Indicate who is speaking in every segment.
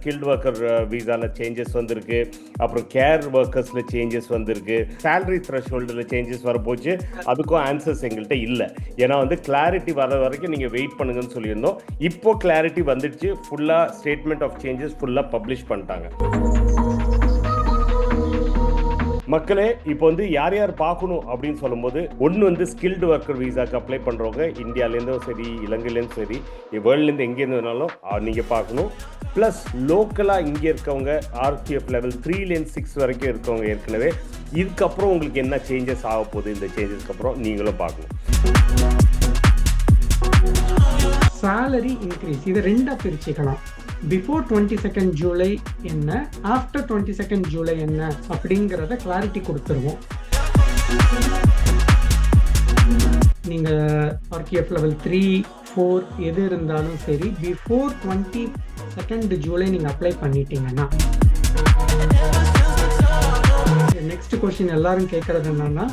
Speaker 1: Skilled worker விசாவில் changes வந்திருக்கு. அப்புறம் கேர் ஒர்க்கர்ஸில் சேஞ்சஸ் வந்திருக்கு. சேலரி த்ரெஷ்ஹோல்டில் சேஞ்சஸ் வரப்போச்சு. அதுக்கும் ஆன்சர்ஸ் எங்கள்கிட்ட இல்லை. ஏன்னா வந்து கிளாரிட்டி வர வரைக்கும் நீங்கள் வெயிட் பண்ணுங்கன்னு சொல்லியிருந்தோம். இப்போ கிளாரிட்டி வந்துடுச்சு. ஃபுல்லாக ஸ்டேட்மெண்ட் ஆஃப் சேஞ்சஸ் ஃபுல்லாக பப்ளிஷ் பண்ணிட்டாங்க. மக்களே, இப்போ வந்து யார் யார் பார்க்கணும் அப்படின்னு சொல்லும்போது, ஒன்று வந்து ஸ்கில்டு ஒர்க்கர் விசாக்கு அப்ளை பண்ணுறவங்க இந்தியாவிலேருந்தும் சரி, இலங்கையிலேருந்து சரி, வேர்ல்ட்லேருந்து எங்கேருந்து வேணாலும் நீங்கள் பார்க்கணும். ப்ளஸ் லோக்கலாக இங்கே இருக்கவங்க ஆர்டிஎஃப் லெவல் 3லேருந்து 6 வரைக்கும் இருக்கவங்க ஏற்கனவே. இதுக்கப்புறம் உங்களுக்கு என்ன சேஞ்சஸ் ஆக போகுது, இந்த சேஞ்சஸ்க்கு அப்புறம் நீங்களும் பார்க்கணும்.
Speaker 2: சேலரி இன்க்ரீஸ் இது ரெண்டா பிரிச்சுக்கலாம். பிஃபோர் 22nd ஜூலை என்ன, ஆஃப்டர் 22nd ஜூலை என்ன அப்படிங்கிறத கிளாரிட்டி கொடுத்துருவோம். நீங்கள் ஆர்டிஎஃப் லெவல் 3, 4 எது இருந்தாலும் சரி, பிஃபோர் 22nd ஜூலை நீங்கள் அப்ளை பண்ணிட்டீங்கன்னா, நெக்ஸ்ட் கொஸ்டின் எல்லாரும் கேட்கறது என்னன்னா,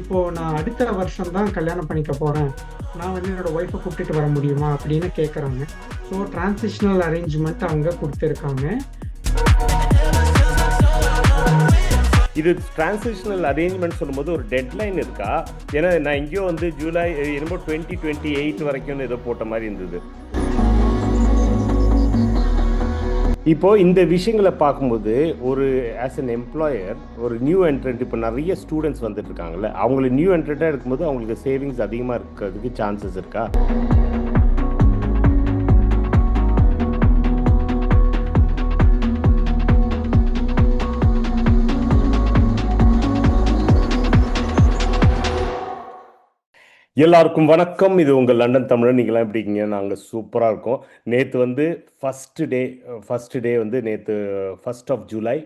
Speaker 2: இப்போ நான் அடுத்த வருஷம் தான் கல்யாணம் பண்ணிக்க போறேன், நான் வந்து என்னோட ஒய்ஃபை கூப்பிட்டுட்டு வர முடியுமா அப்படின்னு கேட்குறாங்க. ஸோ டிரான்சிஷனல் அரேஞ்ச்மெண்ட் அவங்க கொடுத்துருக்காங்க.
Speaker 1: இது டிரான்சிஷனல் அரேஞ்ச்மெண்ட் சொல்லும்போது ஒரு டெட்லைன் இருக்கா? ஏன்னா நான் எங்கேயோ வந்து ஜூலை என்னமோ 2028 வரைக்கும் ஏதோ போட்ட மாதிரி இருந்தது. இப்போது இந்த விஷயங்களை பார்க்கும்போது ஒரு ஆஸ் அன் எம்ப்ளாயர், ஒரு நியூ என்ட்ரண்ட், இப்போ நிறைய ஸ்டூடெண்ட்ஸ் வந்துட்டு இருக்காங்கல்ல, அவங்களுக்கு நியூ என்ட்ரண்ட்டாக இருக்கும்போது அவங்களுக்கு சேவிங்ஸ் அதிகமாக இருக்கிறதுக்கு சான்சஸ் இருக்கா? எல்லாருக்கும் வணக்கம். இது உங்கள் லண்டன் தமிழன். நீங்களாம் எப்படி இருக்கீங்க? நாங்கள் சூப்பராக இருக்கோம். நேற்று வந்து ஃபஸ்ட்டு டே வந்து நேற்று 1st of July.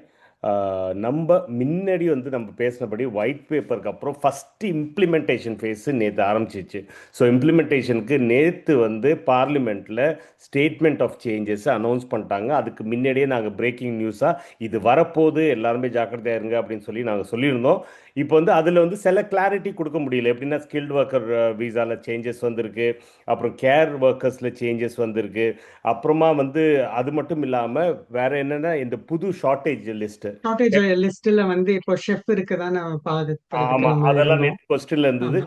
Speaker 1: நம்ம முன்னாடி வந்து நம்ம பேசினபடி ஒயிட் பேப்பருக்கு அப்புறம் ஃபஸ்ட்டு இம்ப்ளிமெண்டேஷன் ஃபேஸு நேற்று ஆரம்பிச்சிச்சு. ஸோ இம்ப்ளிமெண்டேஷனுக்கு நேற்று வந்து பார்லிமெண்ட்டில் ஸ்டேட்மெண்ட் ஆஃப் சேஞ்சஸ் அனௌன்ஸ் பண்ணிட்டாங்க. அதுக்கு முன்னாடியே நாங்கள் பிரேக்கிங் நியூஸாக இது வரப்போகுது, எல்லாருமே ஜாக்கிரதையாக இருங்க அப்படின்னு சொல்லி நாங்கள் சொல்லியிருந்தோம். இப்போ வந்து அதில் வந்து சில கிளாரிட்டி கொடுக்க முடியல. எப்படின்னா ஸ்கில்டு ஒர்க்கர் விசாவில் சேஞ்சஸ் வந்திருக்கு, அப்புறம் கேர் ஒர்க்கர்ஸில் சேஞ்சஸ் வந்திருக்கு. அப்புறமா வந்து அது மட்டும் இல்லாமல் வேற என்னென்னா இந்த புது ஷார்ட்டேஜ்
Speaker 2: லிஸ்ட்ல வந்து இப்போ ஷெஃப் இருக்குதானே
Speaker 1: ஆமாம், அதெல்லாம் நேற்று கொஸ்டின்ல இருந்தது.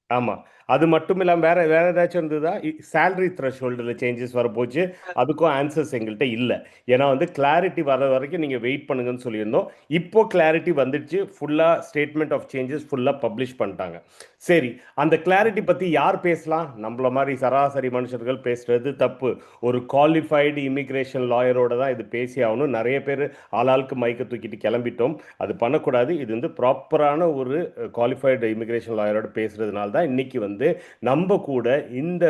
Speaker 1: ஆமாம், அது மட்டும் இல்லாமல் வேற ஏதாச்சும் இருந்ததா? சேலரி த்ரெஷ்ஹோல்டில் சேஞ்சஸ் வரப்போச்சு. அதுக்கும் ஆன்சர்ஸ் எங்கள்கிட்ட இல்லை. ஏன்னா வந்து கிளாரிட்டி வர வரைக்கும் நீங்கள் வெயிட் பண்ணுங்கன்னு சொல்லியிருந்தோம். இப்போ கிளாரிட்டி வந்துடுச்சு. ஃபுல்லாக ஸ்டேட்மெண்ட் ஆஃப் சேஞ்சஸ் ஃபுல்லாக பப்ளிஷ் பண்ணிட்டாங்க. சரி, அந்த கிளாரிட்டி பற்றி யார் பேசலாம்? நம்மள மாதிரி சராசரி மனுஷர்கள் பேசுறது தப்பு. ஒரு குவாலிஃபைடு இமிக்ரேஷன் லாயரோட தான் இது பேசி ஆகணும். நிறைய பேர் ஆளாளுக்கு மைக்கை தூக்கிட்டு கிளம்பிட்டோம். அது பண்ணக்கூடாது. இது வந்து ப்ராப்பரான ஒரு குவாலிஃபைடு இமிக்ரேஷன் லாயரோட பேசுறதுனால தான் இன்னைக்கு வந்து நம்ம கூட இந்த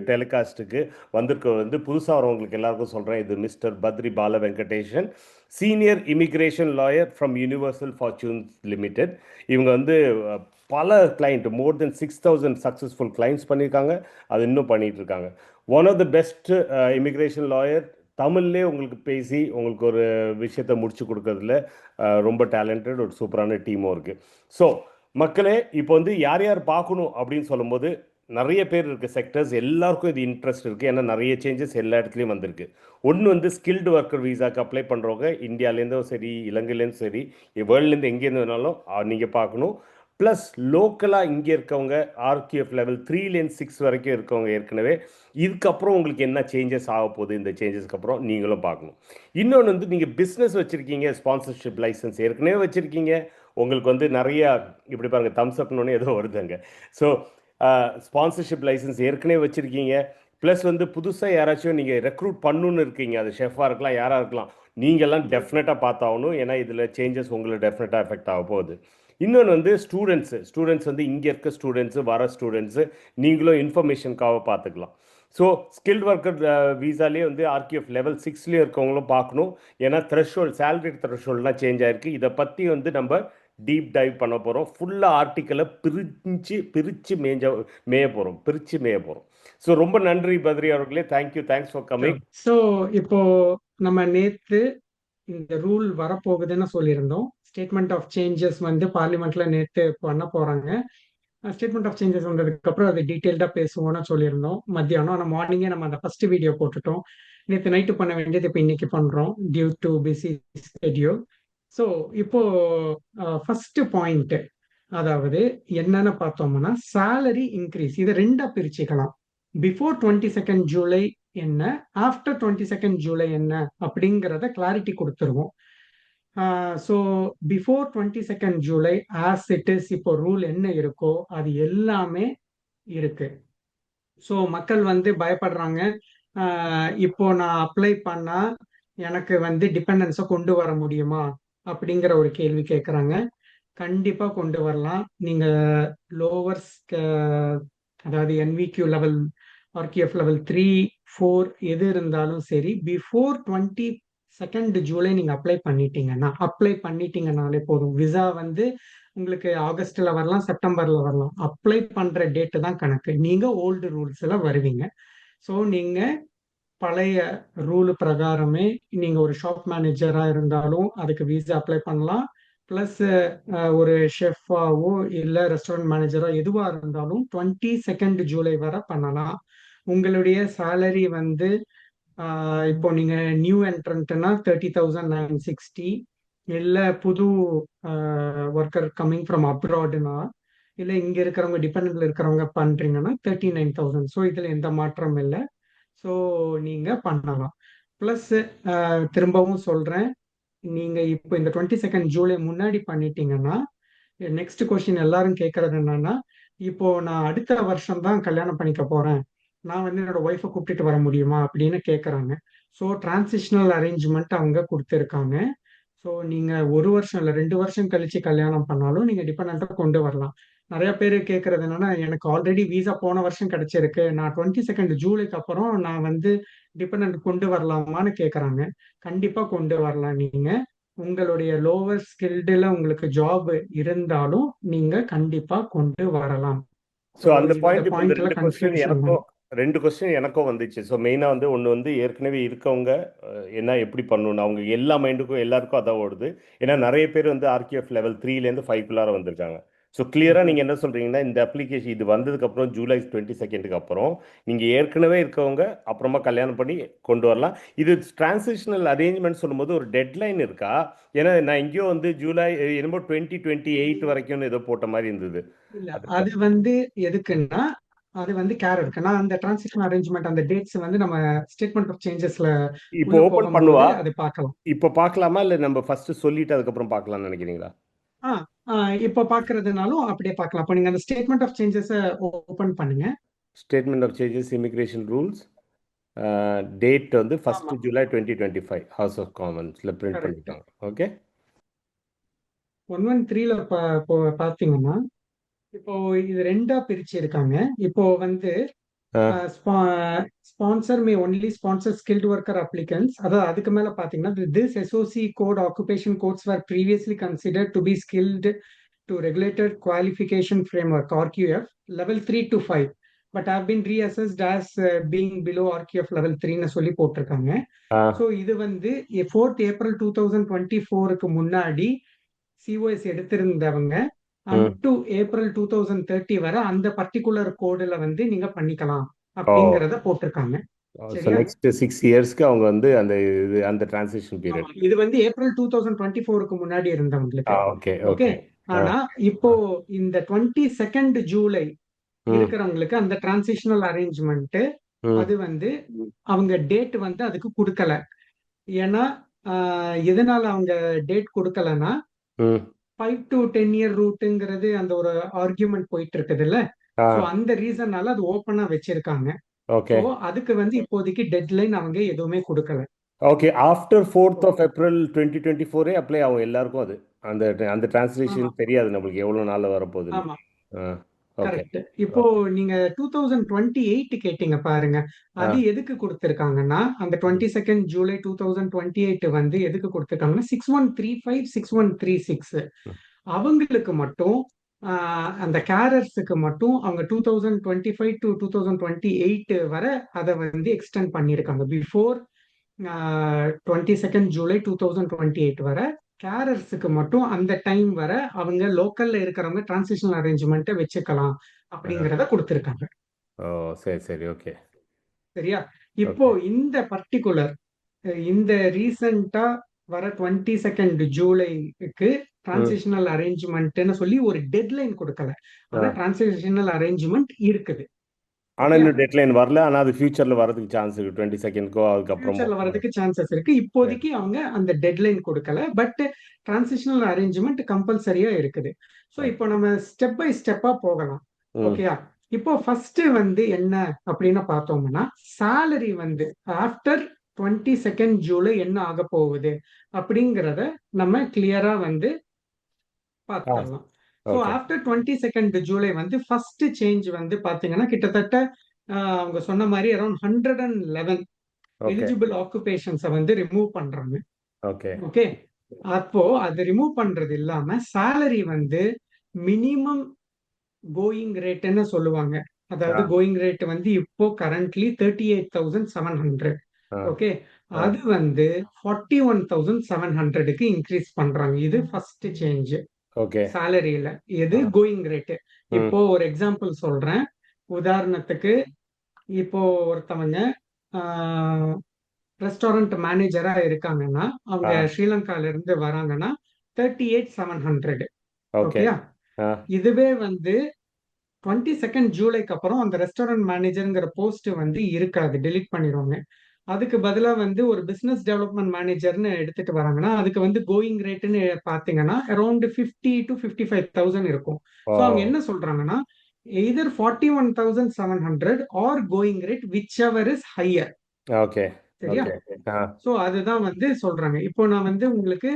Speaker 1: டெலிகாஸ்ட்டுக்கு வந்திருக்க வந்து புதுசாக வரவங்களுக்கு எல்லாருக்கும் சொல்கிறேன், இது mister Badri Bala Venkatesan, senior immigration lawyer from Universal Fortunes limited. இவங்க வந்து பல client, more than 6000 successful clients பண்ணியிருக்காங்க. அது இன்னும் பண்ணிகிட்டு இருக்காங்க. One of the best immigration lawyer. தமிழ்லே உங்களுக்கு பேசி உங்களுக்கு ஒரு விஷயத்தை முடிச்சு கொடுக்கறதுல ரொம்ப டேலண்டட் ஒரு சூப்பரான டீமும் இருக்குது. ஸோ மக்களே, இப்போ வந்து யார் யார் பார்க்கணும் அப்படின்னு சொல்லும்போது நிறைய பேர் இருக்க செக்டர்ஸ் எல்லாருக்கும் இது இன்ட்ரெஸ்ட் இருக்குது. ஏன்னா நிறைய சேஞ்சஸ் எல்லா இடத்துலையும் வந்திருக்கு. ஒன்று வந்து ஸ்கில்டு ஒர்க்கர் விசாக்கு அப்ளை பண்ணுறவங்க இந்தியாவிலேருந்தும் சரி, இலங்கையிலேருந்து சரி, வேர்ல்ட்லேருந்து எங்கேருந்து வேணாலும் நீங்கள் பார்க்கணும். ப்ளஸ் லோக்கலாக இங்கே இருக்கவங்க ஆர்டிஎஃப் லெவல் 3லேருந்து 6 வரைக்கும் இருக்கவங்க ஏற்கனவே. இதுக்கப்புறம் உங்களுக்கு என்ன சேஞ்சஸ் ஆக போகுது, இந்த சேஞ்சஸ்க்கு அப்புறம் நீங்களும் பார்க்கணும். இன்னொன்று வந்து நீங்கள் பிஸ்னஸ் வச்சுருக்கீங்க, ஸ்பான்சர்ஷிப் லைசன்ஸ் ஏற்கனவே வச்சுருக்கீங்க, உங்களுக்கு வந்து நிறையா இப்படி பாருங்கள் தம்ஸ் அப்னோன்னு ஏதோ வருதுங்க. ஸோ ஸ்பான்சர்ஷிப் லைசன்ஸ் ஏற்கனவே வச்சுருக்கீங்க. ப்ளஸ் வந்து புதுசாக யாராச்சும் நீங்கள் ரெக்ரூட் பண்ணணுன்னு இருக்கீங்க, அது ஷெஃபாக இருக்கலாம், யாராக இருக்கலாம், நீங்கள்லாம் டெஃபினட்டாக பார்த்தாகணும். ஏன்னா இதில் சேஞ்சஸ் உங்களுக்கு டெஃபினட்டாக எஃபெக்ட் ஆக போகுது. இன்னொன்று வந்து ஸ்டூடெண்ட்ஸ் வந்து இங்கே இருக்க ஸ்டூடெண்ட்ஸு, வர ஸ்டூடெண்ட்ஸு நீங்களும் இன்ஃபர்மேஷனுக்காக பார்த்துக்கலாம். ஸோ ஸ்கில்ட் ஒர்க்கர் விசாலே வந்து ஆர்டிஎஃப் லெவல் 6லேயே இருக்கவங்களும் பார்க்கணும். ஏன்னா சேலரி த்ரெஷ்ஹோல்ட்லாம் சேஞ்ச் ஆகிருக்கு. இதை பற்றி வந்து நம்ம டீப் டைவ் பண்ண போகிறோம். ஃபுல்லாக ஆர்டிக்கலை பிரித்து மேய போகிறோம். ஸோ ரொம்ப நன்றி பத்ரி அவர்களே. Thanks for coming.
Speaker 2: ஸோ இப்போ நம்ம நேற்று இந்த ரூல் வரப்போகுதுன்னு சொல்லியிருந்தோம். ஸ்டேட்மெண்ட் ஆஃப் சேஞ்சஸ் வந்து பார்லிமெண்ட்ல நேற்று பண்ண போறாங்க. ஸ்டேட்மெண்ட் ஆஃப் சேஞ்சஸ் வந்ததுக்கு அப்புறம் அது டீட்டெயில்டா பேசுவோம்னு சொல்லியிருந்தோம் மத்தியானம். ஆனால் மார்னிங்கே நம்ம அந்த ஃபர்ஸ்ட் வீடியோ போட்டுட்டோம். நேற்று நைட்டு பண்ண வேண்டியது இப்போ இன்னைக்கு பண்றோம் due to busy schedule. So இப்போ ஃபர்ஸ்ட் பாயிண்ட், அதாவது என்னன்னு பார்த்தோம்னா salary இன்க்ரீஸ், இதை ரெண்டா பிரிச்சுக்கலாம். பிஃபோர் 22nd ஜூலை என்ன, ஆஃப்டர் 22nd ஜூலை என்ன அப்படிங்கிறத கிளாரிட்டி கொடுத்துருவோம். So before 22nd July as it is இப்போ ரூல் என்ன இருக்கோ அது எல்லாமே இருக்கு. ஸோ மக்கள் வந்து பயப்படுறாங்க. இப்போ நான் அப்ளை பண்ணா எனக்கு வந்து டிபெண்டன்ஸை கொண்டு வர முடியுமா அப்படிங்கிற ஒரு கேள்வி கேட்குறாங்க. கண்டிப்பா கொண்டு வரலாம். நீங்க லோவர்ஸ், அதாவது என்விக்யூ லெவல், ஆர்கிஎஃப் லெவல் 3, 4 எது இருந்தாலும் சரி, பிஃபோர் 22nd ஜூலை நீங்க அப்ளை பண்ணிட்டீங்கன்னாலே போதும். விசா வந்து உங்களுக்கு ஆகஸ்ட்ல வரலாம், செப்டம்பர்ல வரலாம். அப்ளை பண்ற டேட்டு தான் கணக்கு. நீங்க ஓல்டு ரூல்ஸ்ல வருவீங்க. ஸோ நீங்க பழைய ரூல் பிரகாரமே நீங்க ஒரு ஷாப் மேனேஜரா இருந்தாலும் அதுக்கு விசா அப்ளை பண்ணலாம். பிளஸ் ஒரு ஷெஃபாவோ இல்ல ரெஸ்டாரண்ட் மேனேஜரா எதுவா இருந்தாலும் 22nd ஜூலை வரை பண்ணலாம். உங்களுடைய சேலரி வந்து இப்போ நீங்க நியூ என்ட்ரன்ட்னா 30,960, இல்ல புது ஒர்க்கர் கம்மிங் ஃப்ரம் அப்ராட்னா, இல்ல இங்க இருக்கிறவங்க டிபெண்டன்ட்ல இருக்கிறவங்க பண்றீங்கன்னா 39,000. ஸோ இதுல எந்த மாற்றம் இல்லை. ஸோ நீங்க பண்ணலாம். ப்ளஸ் திரும்பவும் சொல்றேன், நீங்க இப்போ இந்த 22nd ஜூலை முன்னாடி பண்ணிட்டீங்கன்னா, நெக்ஸ்ட் கொஸ்டின் எல்லாரும் கேட்கறது என்னன்னா, இப்போ நான் அடுத்த வருஷம் தான் கல்யாணம் பண்ணிக்க போறேன், நான் வந்து என்னோட ஒய்ஃபை கூப்பிட்டுட்டு வர முடியுமா அப்படின்னு கேட்கறாங்க. ஸோ டிரான்சிஷனல் அரேஞ்ச்மெண்ட் அவங்க கொடுத்துருக்காங்க. ஸோ நீங்க ஒரு வருஷம் இல்லை 2 வருஷம் கழிச்சு கல்யாணம் பண்ணாலும் நீங்க டிபெண்டா கொண்டு வரலாம். நிறைய பேர் கேட்கறது என்னன்னா, எனக்கு ஆல்ரெடி விசா போன வருஷம் கிடைச்சிருக்கு, நான் 22nd ஜூலைக்கு அப்புறம் நான் வந்து டிபெண்ட் கொண்டு வரலாமான்னு கேட்கறாங்க. கண்டிப்பா கொண்டு வரலாம். நீங்க உங்களுடைய லோவர் ஸ்கில்டுல உங்களுக்கு ஜாப் இருந்தாலும் நீங்க கண்டிப்பா கொண்டு வரலாம்.
Speaker 1: ஸோ
Speaker 2: ஸோ
Speaker 1: அந்த
Speaker 2: இந்த
Speaker 1: பாயிண்ட் இப்போ இந்த
Speaker 2: பாயிண்ட்ல கன்ஃபியூஷன்.
Speaker 1: ரெண்டு கொஸ்டின் எனக்கும் வந்துச்சு. ஸோ மெயினாக வந்து ஒன்று வந்து ஏற்கனவே இருக்கவங்க என்ன எப்படி பண்ணணும், அவங்க எல்லா மைண்டுக்கும் எல்லாருக்கும் அதான் ஓடுது. ஏன்னா நிறைய பேர் வந்து ஆர்கிஎஃப் லெவல் 3லேருந்து 5 வந்திருக்காங்க. ஸோ கிளியராக நீங்கள் என்ன சொல்கிறீங்கன்னா, இந்த அப்ளிகேஷன் இது வந்ததுக்கப்புறம் ஜூலை 22nd அப்புறம் நீங்கள் ஏற்கனவே இருக்கவங்க அப்புறமா கல்யாணம் பண்ணி கொண்டு வரலாம். இது டிரான்சிஷனல் அரேஞ்ச்மெண்ட் சொல்லும்போது ஒரு டெட்லைன் இருக்கா? ஏன்னா நான் எங்கேயோ வந்து ஜூலை என்னமோ 2028 வரைக்கும்னு ஏதோ போட்ட மாதிரி இருந்தது.
Speaker 2: இல்ல, அது வந்து எதுக்குன்னா, அது வந்து கேர் இருக்குன்னா அந்த டிரான்சிஷன் அரேஞ்ச்மெண்ட் அந்த டேட்ஸ் வந்து நம்ம ஸ்டேட்மெண்ட் ஆஃப் சேஞ்சஸ்ல
Speaker 1: இப்போ
Speaker 2: உள்ள
Speaker 1: ஓபன்
Speaker 2: போகும்போது
Speaker 1: பண்ணுவா,
Speaker 2: அது பார்க்கலாம்.
Speaker 1: இப்போ பார்க்கலாமா இல்லை நம்ம ஃபர்ஸ்ட் சொல்லிட்டு அதுக்கப்புறம் பார்க்கலாம்னு நினைக்கிறீங்களா?
Speaker 2: ஆ இப்போ பார்க்கறதுனாலும் அப்படியே பார்க்கலாம். அப்போ நீங்க அந்த ஸ்டேட்மெண்ட் ஆஃப் சேஞ்சஸ் ஓபன் பண்ணுங்க.
Speaker 1: Statement of changes immigration rules, date வந்து
Speaker 2: ஆமா,
Speaker 1: 1 ஜூலை 2025 ஹவுஸ் ஆஃப் காமன்ஸில் பிரிண்ட்
Speaker 2: கரெக்ட்.
Speaker 1: பண்ணிட்டாங்க. ஓகே.
Speaker 2: 113ல பார்த்தீங்கன்னா, இப்போ இது ரெண்டா பிரிச்சு இருக்காங்க. இப்போ வந்து sponsor may only sponsor skilled worker applicants, அதாவது அதுக்கு மேல பாத்தீங்கன்னா this SOC code occupation codes were previously considered to be skilled to regulated qualification framework RQF level 3 to 5 but have been reassessed as being below RQF level 3 ன்னு சொல்லி போட்டிருக்காங்க. So இது வந்து 4th April 2024க்கு முன்னாடி சிஓஎஸ் எடுத்திருந்தவங்க அப் டு ஏப்ரல் 2030 வரை அந்த particular கோடுல வந்து நீங்க பண்ணிக்கலாம் அப்படிங்கறத போட்டிருக்காங்க.
Speaker 1: ஸோ
Speaker 2: சரியா?
Speaker 1: நெக்ஸ்ட் 6 இயர்ஸ்க்கு அவங்க வந்து அந்த இது அந்த டிரான்சிஷன் பீரியட்.
Speaker 2: ஆமா, இது வந்து ஏப்ரல் 2024க்கு முன்னாடி இருந்தவங்களுக்கு.
Speaker 1: Okay
Speaker 2: okay.
Speaker 1: ஓகே.
Speaker 2: ஆனா இப்போ இந்த 22nd ஜூலை இருக்கிறவங்களுக்கு அந்த டிரான்சிஷனல் அரேஞ்ச்மெண்ட் அது வந்து அவங்க டேட் வந்து அதுக்கு கொடுக்கல. ஏன்னா எதனால அவங்க டேட் கொடுக்கலன்னா 5 to 10 year ரூட்டுங்கிறது அந்த ஒரு ஆர்கியூமெண்ட் போயிட்டு இருக்குது இல்ல. சோ அந்த ரீசன்னால அது ஓப்பனா வச்சிருக்காங்க.
Speaker 1: ஓகே.
Speaker 2: சோ அதுக்கு வந்து இப்போதைக்கு டெட்லைன் அவங்க எதுவுமே கொடுக்கல.
Speaker 1: Okay. After 4th of April 2024 apply ஆகும் எல்லாருக்கும். அது அந்த அந்த டிரான்ஸ்லேஷன் தெரியாது நம்மளுக்கு எவ்வளவு நாள்ல வரப்போகுது.
Speaker 2: ஆமா,
Speaker 1: ஓகே.
Speaker 2: கரெக்ட். இப்போ நீங்க 2028 கேட்டீங்க பாருங்க, அது எதுக்கு கொடுத்திருக்காங்கன்னா அந்த 22nd ஜூலை 2028 வந்து எதுக்கு கொடுத்திருக்காங்கன்னா 6135 6136 அவங்களுக்கு மட்டும், அந்த கேரர்ஸுக்கு மட்டும் அவங்க 2025 to 2028 வரை அதை வந்து எக்ஸ்டெண்ட் பண்ணியிருக்காங்க. பிஃபோர் 22nd ஜூலை 2028 வரை கேரர்ஸுக்கு மட்டும் அந்த டைம் வரை அவங்க லோக்கல்ல இருக்கிறவங்க டிரான்சிஷனல் அரேஞ்ச்மெண்ட்டை வச்சுக்கலாம் அப்படிங்கிறத கொடுத்துருக்காங்க.
Speaker 1: ஓ சரி சரி. ஓகே.
Speaker 2: சரியா? இப்போ இந்த பர்டிகுலர் இந்த ரீசெண்டா வர 22nd ஜூலைக்கு டிரான்சிஷனல் அரேஞ்ச்மெண்ட்னு சொல்லி ஒரு டெட்லைன் கொடுக்கல. ஆனா டிரான்சிஷனல் அரேஞ்ச்மெண்ட் இருக்குது.
Speaker 1: ஆனா இன்னும் டெட்லைன் வரல. ஆனா அது ஃபியூச்சர்ல வரதுக்கு சான்ஸ் இருக்கு. 22nd அதுக்கப்புறம்
Speaker 2: ஃபியூச்சர்ல வரதுக்கு சான்சஸ் இருக்கு. இப்போதைக்கு அவங்க அந்த டெட்லைன் கொடுக்கல. பட் டிரான்சிஷனல் அரேஞ்ச்மெண்ட் கம்பல்சரியா இருக்குது. ஸோ இப்போ நம்ம ஸ்டெப் பை ஸ்டெப்பா போகலாம். ஓகேயா? இப்போ ஃபர்ஸ்ட் வந்து என்ன அப்படின்னு பார்த்தோம்னா, salary வந்து ஆஃப்டர் 22nd ஜூலை என்ன ஆக போகுது அப்படிங்கிறத நம்ம கிளியரா வந்து பார்த்துடலாம். ஸோ ஆஃப்டர் 22nd ஜூலை வந்து ஃபர்ஸ்ட் சேஞ்ச் வந்து பாத்தீங்கன்னா கிட்டத்தட்ட அவங்க சொன்ன மாதிரி அரௌண்ட் 111 எலிஜிபிள் ஆக்குபேஷன்ஸை வந்து ரிமூவ் பண்றாங்க. ஓகே, அப்போ அது ரிமூவ் பண்றது இல்லாம salary வந்து மினிமம் கோயிங் ரேட்னு சொல்லுவாங்க. அதாவது கோயிங் ரேட் வந்து இப்போ கரண்ட்லி 38,700. ஓகே, அது வந்து 41,700க்கு இன்க்ரீஸ் பண்றாங்க. இது ஃபர்ஸ்ட் சேஞ்ச் சாலரியில. இது கோயிங் ரேட். இப்போ ஒரு எக்ஸாம்பிள் சொல்றேன். உதாரணத்துக்கு இப்போ ஒருத்தவங்க ரெஸ்டாரண்ட் மேனேஜரா இருக்காங்கன்னா, அவங்க ஸ்ரீலங்கால இருந்து வராங்கன்னா 38,700. ஓகேயா? இதுவே வந்து 22nd ஜூலைக்கு அப்புறம் அந்த ரெஸ்டாரண்ட் மேனேஜர்ங்கிற போஸ்ட் வந்து இருக்காது, டெலீட் பண்ணிடுவாங்க. அதுக்கு பதிலா வந்து ஒரு பிசினஸ் டெவலப்மெண்ட் மேனேஜர்னு எடுத்துட்டு வராங்கன்னா அதுக்கு வந்து கோயிங் ரேட்னு பாத்தீங்கன்னா அரௌண்ட் 50 to 55,000 இருக்கும். ஸோ அவங்க என்ன சொல்றாங்கன்னா either 41,700 R going rate which ever is higher. சரியா? ஸோ அதுதான் வந்து சொல்றாங்க. இப்போ நான் வந்து உங்களுக்கு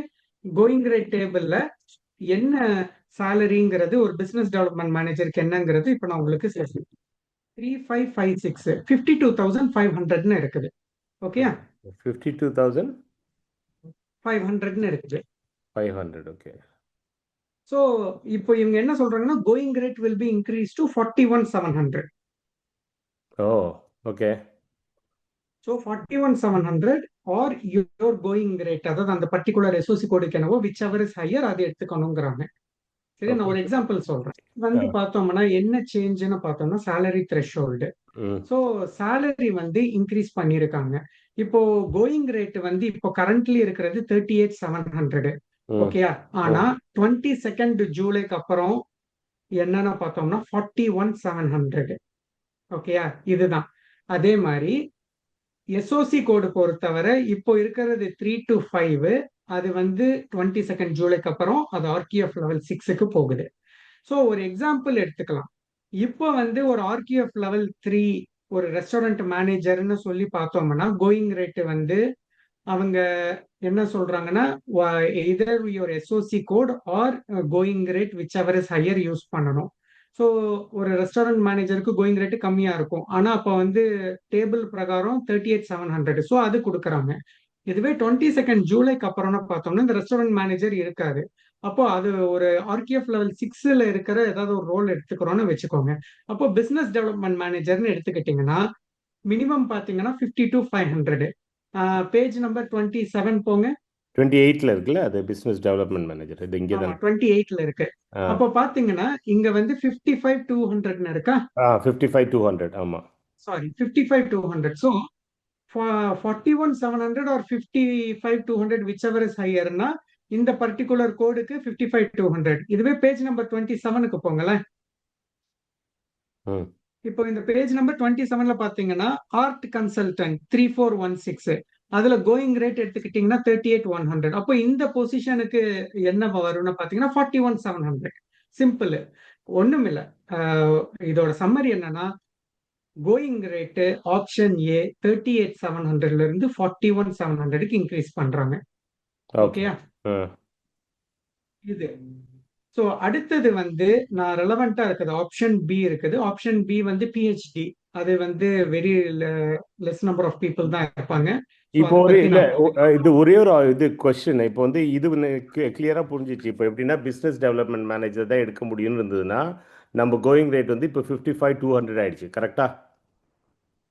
Speaker 2: கோயிங் ரேட் டேபிள்ல என்ன சேலரிங்கிறது ஒரு பிசினஸ் டெவலப்மெண்ட் மேனேஜருக்கு என்னங்கிறது இப்போ நான் உங்களுக்கு 3556 52,500ன்னு இருக்குது. ஓகேயா? 52,500ன்னு இருக்குது.
Speaker 1: 500. ஓகே.
Speaker 2: சோ இப்போ இவங்க என்ன சொல்றாங்கன்னா going rate will be increase to 41,700.
Speaker 1: Oh, okay.
Speaker 2: So 41,700 are your going rate, அதாவது அந்த பர்டிகுலர் எஸ்ஓசி கோடுக்கு என்னவோ விச் எவர் இஸ் ஹையர் அதை எடுத்துக்கணுங்கிறாங்க. சரி, நான் ஒரு எக்ஸாம்பிள் சொல்றேன். வந்து பார்த்தோம்னா என்ன சேஞ்சுன்னு பார்த்தோம்னா salary threshold. ஸோ salary வந்து இன்க்ரீஸ் பண்ணியிருக்காங்க. இப்போ கோயிங் ரேட் வந்து இப்போ கரண்ட்லி இருக்கிறது 38,700. ஓகேயா? ஆனா 22nd ஜூலைக்கு அப்புறம் என்னன்னு பார்த்தோம்னா 41,700. ஓகேயா? இதுதான். அதே மாதிரி எஸ்ஓசி கோடு பொறுத்தவரை இப்போ இருக்கிறது 3 to 5. அது வந்து 22nd ஜூலைக்கு அப்புறம் அது ஆர்கிஎஃப் லெவல் 6க்கு போகுது. ஸோ ஒரு எக்ஸாம்பிள் எடுத்துக்கலாம். இப்போ வந்து ஒரு ஆர்கிஎஃப் லெவல் 3 ஒரு ரெஸ்டாரண்ட் மேனேஜர்னு சொல்லி பார்த்தோம்னா கோயிங் ரேட் வந்து அவங்க என்ன சொல்றாங்கன்னா either your SOC code or going rate which ever is higher use பண்ணணும். ஸோ ஒரு ரெஸ்டாரண்ட் மேனேஜருக்கு கோயிங் ரேட்டு கம்மியா இருக்கும். ஆனா அப்போ வந்து டேபிள் பிரகாரம் 38,700. ஸோ அது கொடுக்குறாங்க. இதுவே 22nd ஜூலைக்கு அப்புறம்னு பார்த்தோம்னா இந்த ரெஸ்டாரண்ட் மேனேஜர் இருக்காது. அப்போ அது ஒரு ஆர்கிஎஃப் லெவல் 6ல இருக்கிற ஏதாவது ஒரு ரோல் எடுத்துக்கிறோம்னு வச்சுக்கோங்க. அப்போ பிசினஸ் டெவலப்மெண்ட் மேனேஜர்னு எடுத்துக்கிட்டீங்கன்னா மினிமம் பாத்தீங்கன்னா 50,500. பேஜ் நம்பர் 27 போங்க.
Speaker 1: 28ல இருக்குல்ல, அது பிசினஸ் டெவலப்மெண்ட் மேனேஜர். இது இங்க தான்
Speaker 2: 28ல இருக்கு. அப்போ பாத்தீங்கன்னா இங்க வந்து 55,200 இருக்கா?
Speaker 1: 55,200. ஆமா,
Speaker 2: sorry 55,200. So 41,700 or 55,200 which ever is ஹையர்னா இந்த பர்டிகுலர் கோடுக்கு 55,200. இதுவே பேஜ் நம்பர் 27க்கு போங்களேன். இப்போ இந்த பேஜ் நம்பர் 27ல பாத்தீங்கன்னா ஆர்ட் கன்சல்டன்ட் 3416 அதுல கோயிங் ரேட் எடுத்துக்கிட்டீங்கன்னா 38,100. அப்போ இந்த பொசிஷனுக்கு என்ன வரும்னு பாத்தீங்கன்னா 41,700. சிம்பிள், ஒண்ணும் இல்ல. இதோட சம்மரி என்னன்னா கோயிங் ரேட்டு ஆப்ஷன் ஏ 38,700ல இருந்து 41,700க்கு இன்க்ரீஸ் பண்றாங்க. ஓகேயா? இது ஸோ அடுத்தது வந்து நான் ரெலவெண்டா இருக்குது ஆப்ஷன் பி இருக்குது. ஆப்ஷன் பி வந்து பிஹெச்டி. அது வந்து very less number of people தான் இருப்பாங்க.
Speaker 1: இப்போ இது ஒரே ஒரு இது கொஸ்டின். இப்போ வந்து இது கிளியரா புரிஞ்சிச்சு. இப்போ எப்படின்னா பிசினஸ் டெவலப்மெண்ட் மேனேஜர் தான் எடுக்க முடியும்னு இருந்ததுன்னா நம்ம கோயிங் ரேட் வந்து இப்போ 55,200 ஆயிடுச்சு. கரெக்டா?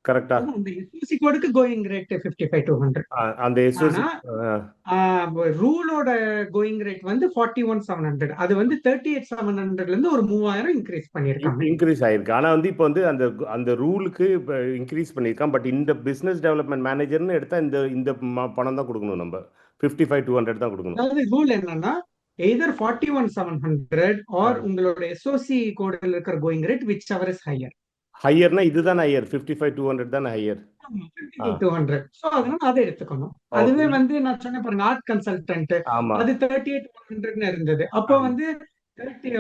Speaker 1: கரெக்டா?
Speaker 2: அந்த எஸ்ஓசி கோடுக்கு கோயிங் ரேட் 55,200.
Speaker 1: அந்த எஸ்ஓசி
Speaker 2: ஆனா ரூலோட கோயிங் ரேட் வந்து 41,700. அது வந்து 38,700ல இருந்து ஒரு 3,000 இன்க்ரீஸ் பண்ணிருக்காங்க.
Speaker 1: இன்க்ரீஸ் ஆயிருக்கு. ஆனா வந்து இப்போ வந்து அந்த அந்த ரூலுக்கு இன்க்ரீஸ் பண்ணியிருக்கான். பட் இந்த பிசினஸ் டெவலப்மெண்ட் மேனேஜர்னு எடுத்தா இந்த இந்த பணம் தான் கொடுக்கணும். நம்ம 55,200 தான் கொடுக்கணும்.
Speaker 2: அதாவது ரூல் என்னன்னா எய்தர் 41,700 ஆர் உங்களோட எஸ்ஓசி கோடில் இருக்கிற going rate which ever is higher.
Speaker 1: ஹையர்னா இதுதான் ஹையர், 55,200 தானே ஹையர்.
Speaker 2: 55,200. சோ அதனால அதை எடுத்துக்கணும். அதுவே வந்து நான் சொன்ன பாருங்க ஆர்ட் கன்சல்டன்ட், அது 38,100ன்னு இருந்தது. அப்போ வந்து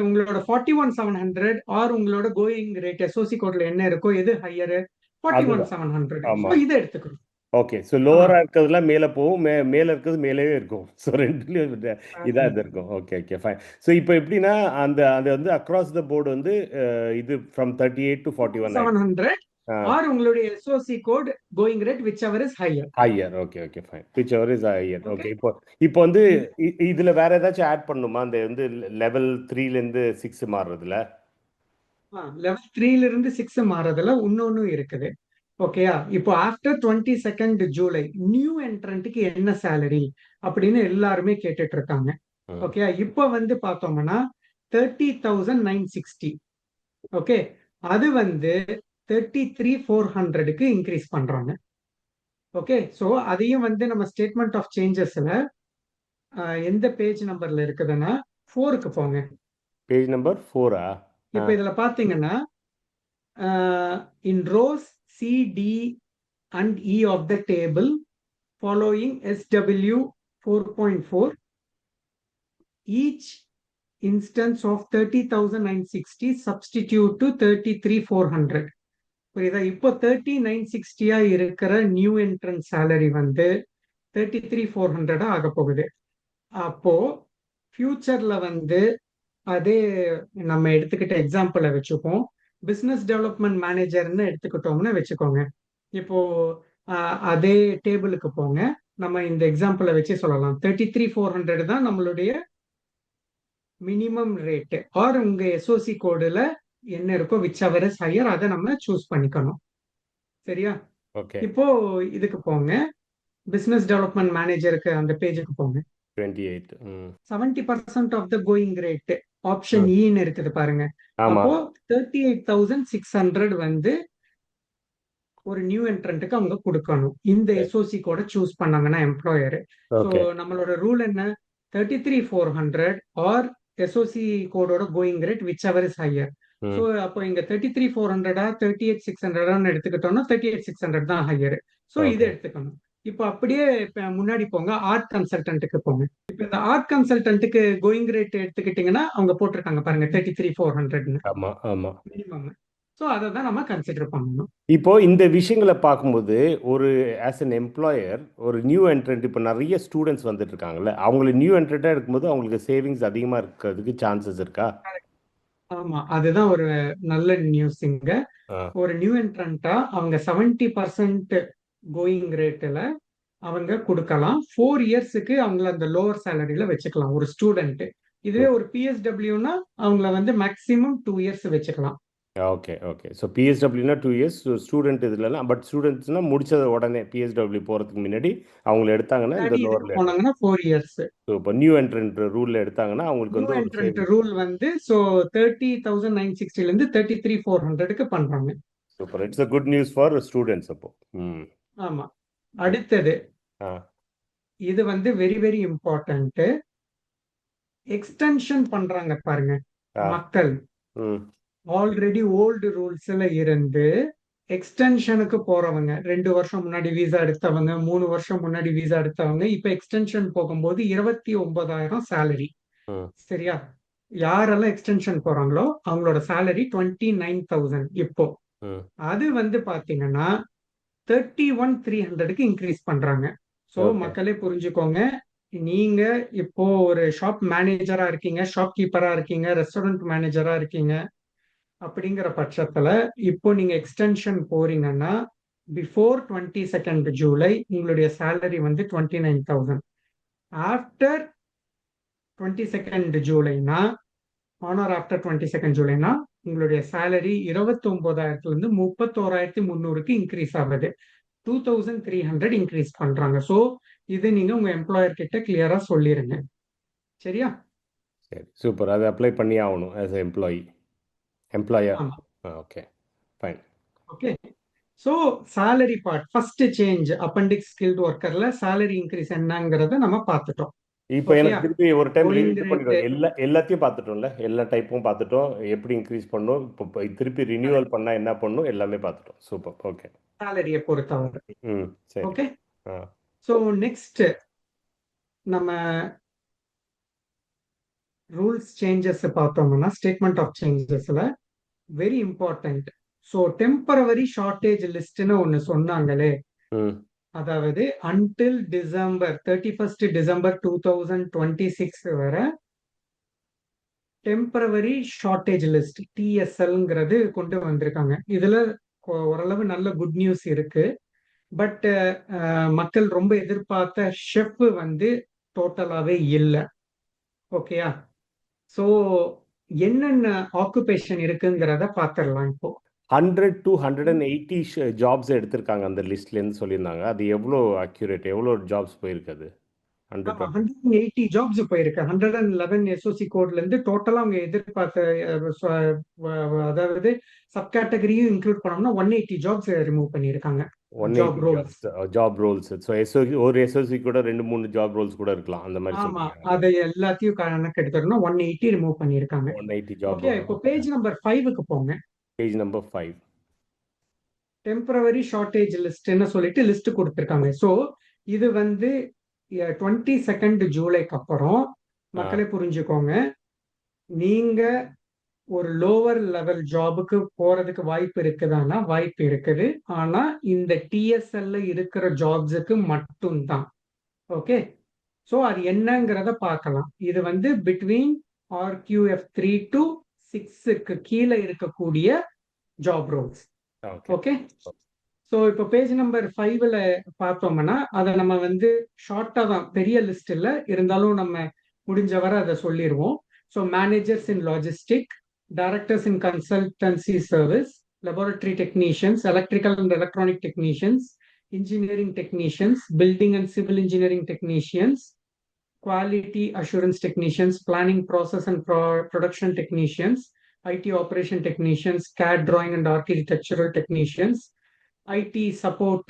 Speaker 2: உங்களோட 41,700 ஆர் உங்களோட கோயிங் ரேட் எஸ்ஓசி கோட்ல என்ன இருக்கோ எது ஹையர் 41,700. சோ இதை எடுத்துக்கணும்.
Speaker 1: ஓகே. ஸோ லோவரா இருக்கிறதுலாம் மேலே போகும், மேலே இருக்கிறது மேலேயே இருக்கும். ஸோ ரெண்டுலேயும் இதாக இது இருக்கும். Okay okay fine. ஸோ இப்போ எப்படின்னா அந்த அது வந்து அக்ராஸ் த போர்டு வந்து இது ஃப்ரம் 38 to 41,700
Speaker 2: ஆர் உங்களுடைய SOC code going rate which ever is higher.
Speaker 1: Higher. Okay okay fine. Which ever is higher. Okay. இப்போ வந்து இதுல வேற ஏதாச்சும் ஆட் பண்ணுமா? அந்த வந்து லெவல் 3ல இருந்து 6 மாறுறதுல?
Speaker 2: லெவல் 3ல இருந்து 6 மாறுறதுல இன்னொன்னு இருக்குது. ஓகேயா? இப்போ ஆஃப்டர் 22nd ஜூலை நியூ என்ட்ரன்ட்டுக்கு என்ன சேலரி அப்படின்னு எல்லாருமே கேட்டுட்டு இருக்காங்க. ஓகேயா? இப்போ வந்து பார்த்தோம்னா 30,960. ஓகே, அது வந்து 33,400க்கு இன்க்ரீஸ் பண்றாங்க. ஓகே, சோ அதையும் வந்து நம்ம ஸ்டேட்மெண்ட் ஆஃப் சேஞ்சஸ்ல எந்த பேஜ் நம்பர்ல இருக்குதுன்னா 4க்கு போங்க.
Speaker 1: பேஜ் நம்பர் 4ஆ?
Speaker 2: இப்போ இதுல பாத்தீங்கன்னா in rows C, D and E of the table following SW 4.4, each instance of 30,960 substitute to 33,400. புரியுதா? இப்போ 30,960 இருக்கிற நியூ என்ட்ரன்ஸ் சேலரி வந்து 33,400 ஆக போகுது. அப்போ ஃபியூச்சர்ல வந்து அதே நம்ம எடுத்துக்கிட்ட எக்ஸாம்பிளை வச்சுப்போம். பிசினஸ் டெவலப்மெண்ட் மேனேஜர்னு எடுத்துக்கிட்டோம்னு வச்சுக்கோங்க. இப்போ அதே டேபிளுக்கு போங்க. நம்ம இந்த எக்ஸாம்பிளை வச்சு சொல்லலாம். 33,400 தான் நம்மளுடைய மினிமம் ரேட். ஆர் உங்க எஸ்ஓசி கோடுல என்ன இருக்கோ விச் எவர் இஸ் ஹையர் அதை நம்ம சூஸ் பண்ணிக்கணும். சரியா? இப்போ இதுக்கு போங்க, பிசினஸ் டெவலப்மெண்ட் மேனேஜருக்கு அந்த பேஜுக்கு போங்க.
Speaker 1: 28
Speaker 2: 70% of the going rate option ஈன்னு இருக்குது பாருங்க. அப்போ 38,600 வந்து ஒரு நியூ என்ட்ரன்ட்டுக்கு அவங்க கொடுக்கணும். இந்த எஸ்ஓசி கோட சூஸ் பண்ணாங்கன்னா எம்ப்ளாயர். சோ நம்மளோட ரூல் என்ன? 33,400 ஆர் எஸ்ஓசி கோடோட going rate which ever is higher. So அப்போ இங்க 33,400 38,600 எடுத்துக்கிட்டோம்னா 38,600 தான் ஹையர். சோ இதை எடுத்துக்கணும். இப்போ அப்படியே முன்னாடி போங்க, ஆர்ட் கன்சல்டன்ட்டுக்கு போங்க. இப்போ இந்த ஆர்ட் கன்சல்டன்ட்டுக்கு கோயிங் ரேட் எடுத்துக்கிட்டீங்கன்னா அவங்க போட்டிருக்காங்க பாருங்க 33,400ன்னு.
Speaker 1: ஆமா ஆமா
Speaker 2: மினிமம். சோ அதை தான் நம்ம கன்சிடர் பண்ணணும்.
Speaker 1: இப்போ இந்த விஷயங்களை பார்க்கும்போது ஒரு ஆஸ் அன் எம்ப்ளாயர் ஒரு நியூ என்ட்ரன்ட் இப்போ நிறைய ஸ்டூடெண்ட்ஸ் வந்துட்டு இருக்காங்கல்ல, அவங்களுக்கு நியூ என்ட்ரன்ட்டாக இருக்கும்போது அவங்களுக்கு சேவிங்ஸ் அதிகமாக இருக்கிறதுக்கு சான்சஸ் இருக்கா?
Speaker 2: ஆமா, அதுதான் ஒரு நல்ல நியூஸ். இங்க ஒரு நியூ என்ட்ரன்ட்டா அவங்க 70% கோயிங் ரேட்ல அவங்க கொடுக்கலாம். 4 இயர்ஸுக்கு அவங்கள அந்த லோவர் சேலரியில வச்சுக்கலாம் ஒரு ஸ்டூடெண்ட். இதுவே ஒரு பிஎஸ்டபிள்யூனா அவங்கள வந்து மேக்ஸிமம் 2 இயர்ஸ் வச்சுக்கலாம்.
Speaker 1: Okay okay. ஸோ பிஎஸ்டபிள்யூனா 2 இயர்ஸ் ஸ்டூடெண்ட் இதுலலாம். பட் ஸ்டூடெண்ட்ஸ்னா முடிச்சது உடனே பிஎஸ்டபிள்யூ போகிறதுக்கு முன்னாடி அவங்கள எடுத்தாங்கன்னா இந்த லோவர்
Speaker 2: போனாங்கன்னா 4 இயர்ஸ்.
Speaker 1: ஸோ இப்போ நியூ என்ட்ரன்ட் ரூல்ல எடுத்தாங்கன்னா அவங்களுக்கு வந்து
Speaker 2: என்ட்ரன்ட் ரூல் வந்து ஸோ 30,960ல இருந்து 33,400க்கு பண்றாங்க.
Speaker 1: Super. It's a good news for students அப்போ.
Speaker 2: ஆமா. அடுத்தது இது வந்து வெரி வெரி இம்பார்ட்டன்ட். எக்ஸ்டென்ஷன் பண்றாங்க பாருங்க மக்கள். ஆல்ரெடி ஓல்டு ரூல்ஸ்ல இருந்து எக்ஸ்டென்ஷனுக்கு போறவங்க, 2 வருஷம் முன்னாடி விசா எடுத்தவங்க, 3 வருஷம் முன்னாடி விசா எடுத்தவங்க, இப்ப எக்ஸ்டென்ஷன் போகும்போது 29,000 சேலரி. சரியா? யாரெல்லாம் எக்ஸ்டென்ஷன் போறாங்களோ அவங்களோட சேலரி 29,000 இப்போ. அது வந்து பாத்தீங்கன்னா 31,300க்கு இன்க்ரீஸ் பண்றாங்க. சோ மக்களே புரிஞ்சுக்கோங்க, நீங்க இப்போ ஒரு ஷாப் மேனேஜரா இருக்கீங்க, ஷாப் கீப்பரா இருக்கீங்க, ரெஸ்டாரண்ட் மேனேஜரா இருக்கீங்க, அப்படிங்கிற பட்சத்துல இப்போ நீங்க எக்ஸ்டென்ஷன் போறீங்கன்னா பிஃபோர் 22nd ஜூலை உங்களுடைய சேலரி வந்து 29,000. ஆஃப்டர் 22nd ஜூலைனா ஆன் ஆர் ஆஃப்டர் 22nd ஜூலைனா உங்களுடைய சேலரி 29,000 இருந்து 31,300க்கு இன்க்ரீஸ் ஆகுது. 2,300 இன்க்ரீஸ் பண்றாங்க. ஸோ இது நீங்க உங்க எம்ப்ளாயர் கிட்ட கிளியரா சொல்லிருங்க. சரியா?
Speaker 1: சரி, சூப்பர். அது அப்ளை பண்ணி ஆகணும் ஆஸ் எ எம்ப்ளாயர்.
Speaker 2: ஆமா.
Speaker 1: Okay, fine.
Speaker 2: Okay. So salary part first change appendix skilled ஒர்க்கர்ல சேலரி இன்க்ரீஸ் என்னங்கிறத நம்ம பார்த்துட்டோம்.
Speaker 1: இப்போ
Speaker 2: ஓகேயா?
Speaker 1: எனக்கு திருப்பி ஒரு டைம்
Speaker 2: கோயிங்
Speaker 1: இது
Speaker 2: ரேட்
Speaker 1: பண்ணிடும். எல்லாத்தையும் பார்த்துட்டோம்ல, எல்லா டைப்பும் பார்த்துட்டோம், எப்படி இன்க்ரீஸ் பண்ணணும், இப்போ திருப்பி ரினியூவல் பண்ணா என்ன பண்ணணும் எல்லாமே பார்த்துட்டோம். சூப்பர். ஓகே.
Speaker 2: சேலரியை பொறுத்தவரை.
Speaker 1: சரி.
Speaker 2: ஓகே.
Speaker 1: ஆ
Speaker 2: ஸோ நெக்ஸ்ட் நம்ம ரூல்ஸ் சேஞ்சஸ் பார்த்தோம்னா ஸ்டேட்மெண்ட் ஆஃப் சேஞ்சஸ்ல very important. So temporary shortage லிஸ்ட்னு ஒன்று சொன்னாங்களே, அதாவது அன்டில் டிசம்பர் 31st டிசம்பர் 2026 வரை டெம்பரவரி ஷார்டேஜ் லிஸ்ட் டிஎஸ்எல்ங்கிறது கொண்டு வந்திருக்காங்க. இதுல ஓரளவு நல்ல குட் நியூஸ் இருக்கு. பட் மக்கள் ரொம்ப எதிர்பார்த்த ஷெஃப் வந்து டோட்டலாவே இல்லை. ஓகேயா? ஸோ என்னென்ன ஆக்குபேஷன் இருக்குங்கிறத பார்த்துடலாம் இப்போ.
Speaker 1: 100 to 180 ஜாப்ஸ் எடுத்திருக்காங்க அந்த லிஸ்ட்லேருந்து சொல்லியிருந்தாங்க. அது எவ்வளோ அக்யூரேட், எவ்வளோ ஜாப்ஸ் போயிருக்கு அது?
Speaker 2: 180 ஜாப்ஸ் போயிருக்கு. 111 எஸ்ஓசி கோட்ல இருந்து டோட்டலா அவங்க எதிர்பார்த்த அதாவது சப் கேட்டகரியும் இன்க்ளூட் பண்ணோம்னா 180 ஜாப்ஸ் ரிமூவ் பண்ணியிருக்காங்க.
Speaker 1: Job Rolle's. ஸோ எஸ்ஓசி, ஒரு எஸ்ஓசி கூட 2-3 ஜாப் ரோல்ஸ் கூட இருக்கலாம், அந்த மாதிரி
Speaker 2: ஆமா,
Speaker 1: சொல்றீங்க.
Speaker 2: அதை எல்லாத்தையும் கணக்கு எடுத்துக்கணும். 180 ரிமூவ் பண்ணியிருக்காங்க.
Speaker 1: 180 ஜாப்.
Speaker 2: ஓகே, இப்போ பேஜ் நம்பர் 5க்கு போங்க.
Speaker 1: Page number 5.
Speaker 2: டெம்பரவரி ஷார்டேஜ் லிஸ்ட்னு சொல்லிட்டு லிஸ்ட் கொடுத்திருக்காங்க. ஸோ இது வந்து 22nd ஜூலைக்கு அப்புறம் மக்களே புரிஞ்சுக்கோங்க, நீங்க ஒரு லோவர் லெவல் ஜாபுக்கு போறதுக்கு வாய்ப்பு இருக்குதானா? வாய்ப்பு இருக்குது. ஆனா இந்த டிஎஸ்எல்ல இருக்கிற ஜாப்ஸுக்கு மட்டும்தான். ஓகே. ஸோ அது என்னங்கிறத பார்க்கலாம். இது வந்து பிட்வீன் RQF3 to 6க்கு கீழே இருக்கக்கூடிய ஜாப் ரோல்ஸ். ஓகே. ஸோ இப்போ பேஜ் நம்பர் 5ல பார்த்தோம்னா அதை நம்ம வந்து ஷார்ட்டா தான், பெரிய லிஸ்ட் இல்லை, இருந்தாலும் நம்ம முடிஞ்ச வரை அதை சொல்லிடுவோம். So managers in logistic, directors in consultancy service, laboratory technicians, electrical and electronic technicians, engineering technicians, building and civil engineering technicians, quality assurance technicians, planning process and production technicians, IT operation technicians, CAD drawing and architectural technicians, IT support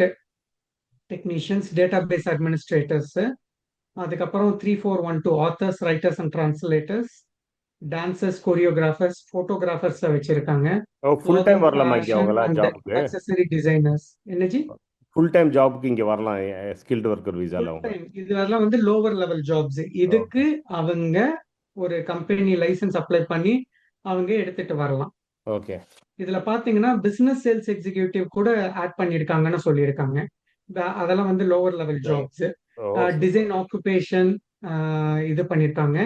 Speaker 2: technicians, database administrators, அதுக்கப்புறம் 3412 authors, writers and translators, dancers, choreographers, photographers வச்சிருக்காங்க.
Speaker 1: Full time வரலாமா இங்க அவங்கலாம் ஜாபுக்கு?
Speaker 2: accessory designers. என்னஜி?
Speaker 1: Full time ஜாபுக்கு இங்க வரலாம் skilled worker விசால அவங்க?
Speaker 2: இதெல்லாம் வந்து லோவர் லெவல் ஜாப்ஸ். இதுக்கு அவங்க ஒரு கம்பெனி லைசென்ஸ் அப்ளை பண்ணி அவங்க எடுத்துட்டு வரலாம்.
Speaker 1: ஓகே.
Speaker 2: இதுல பாத்தீங்கன்னா பிசினஸ் சேல்ஸ் எக்ஸிகியூட்டிவ் கூட ஆட் பண்ணிருக்காங்கன்னு சொல்லியிருக்காங்க. அதெல்லாம் வந்து lower level jobs. Design occupation இது பண்ணிருக்காங்க.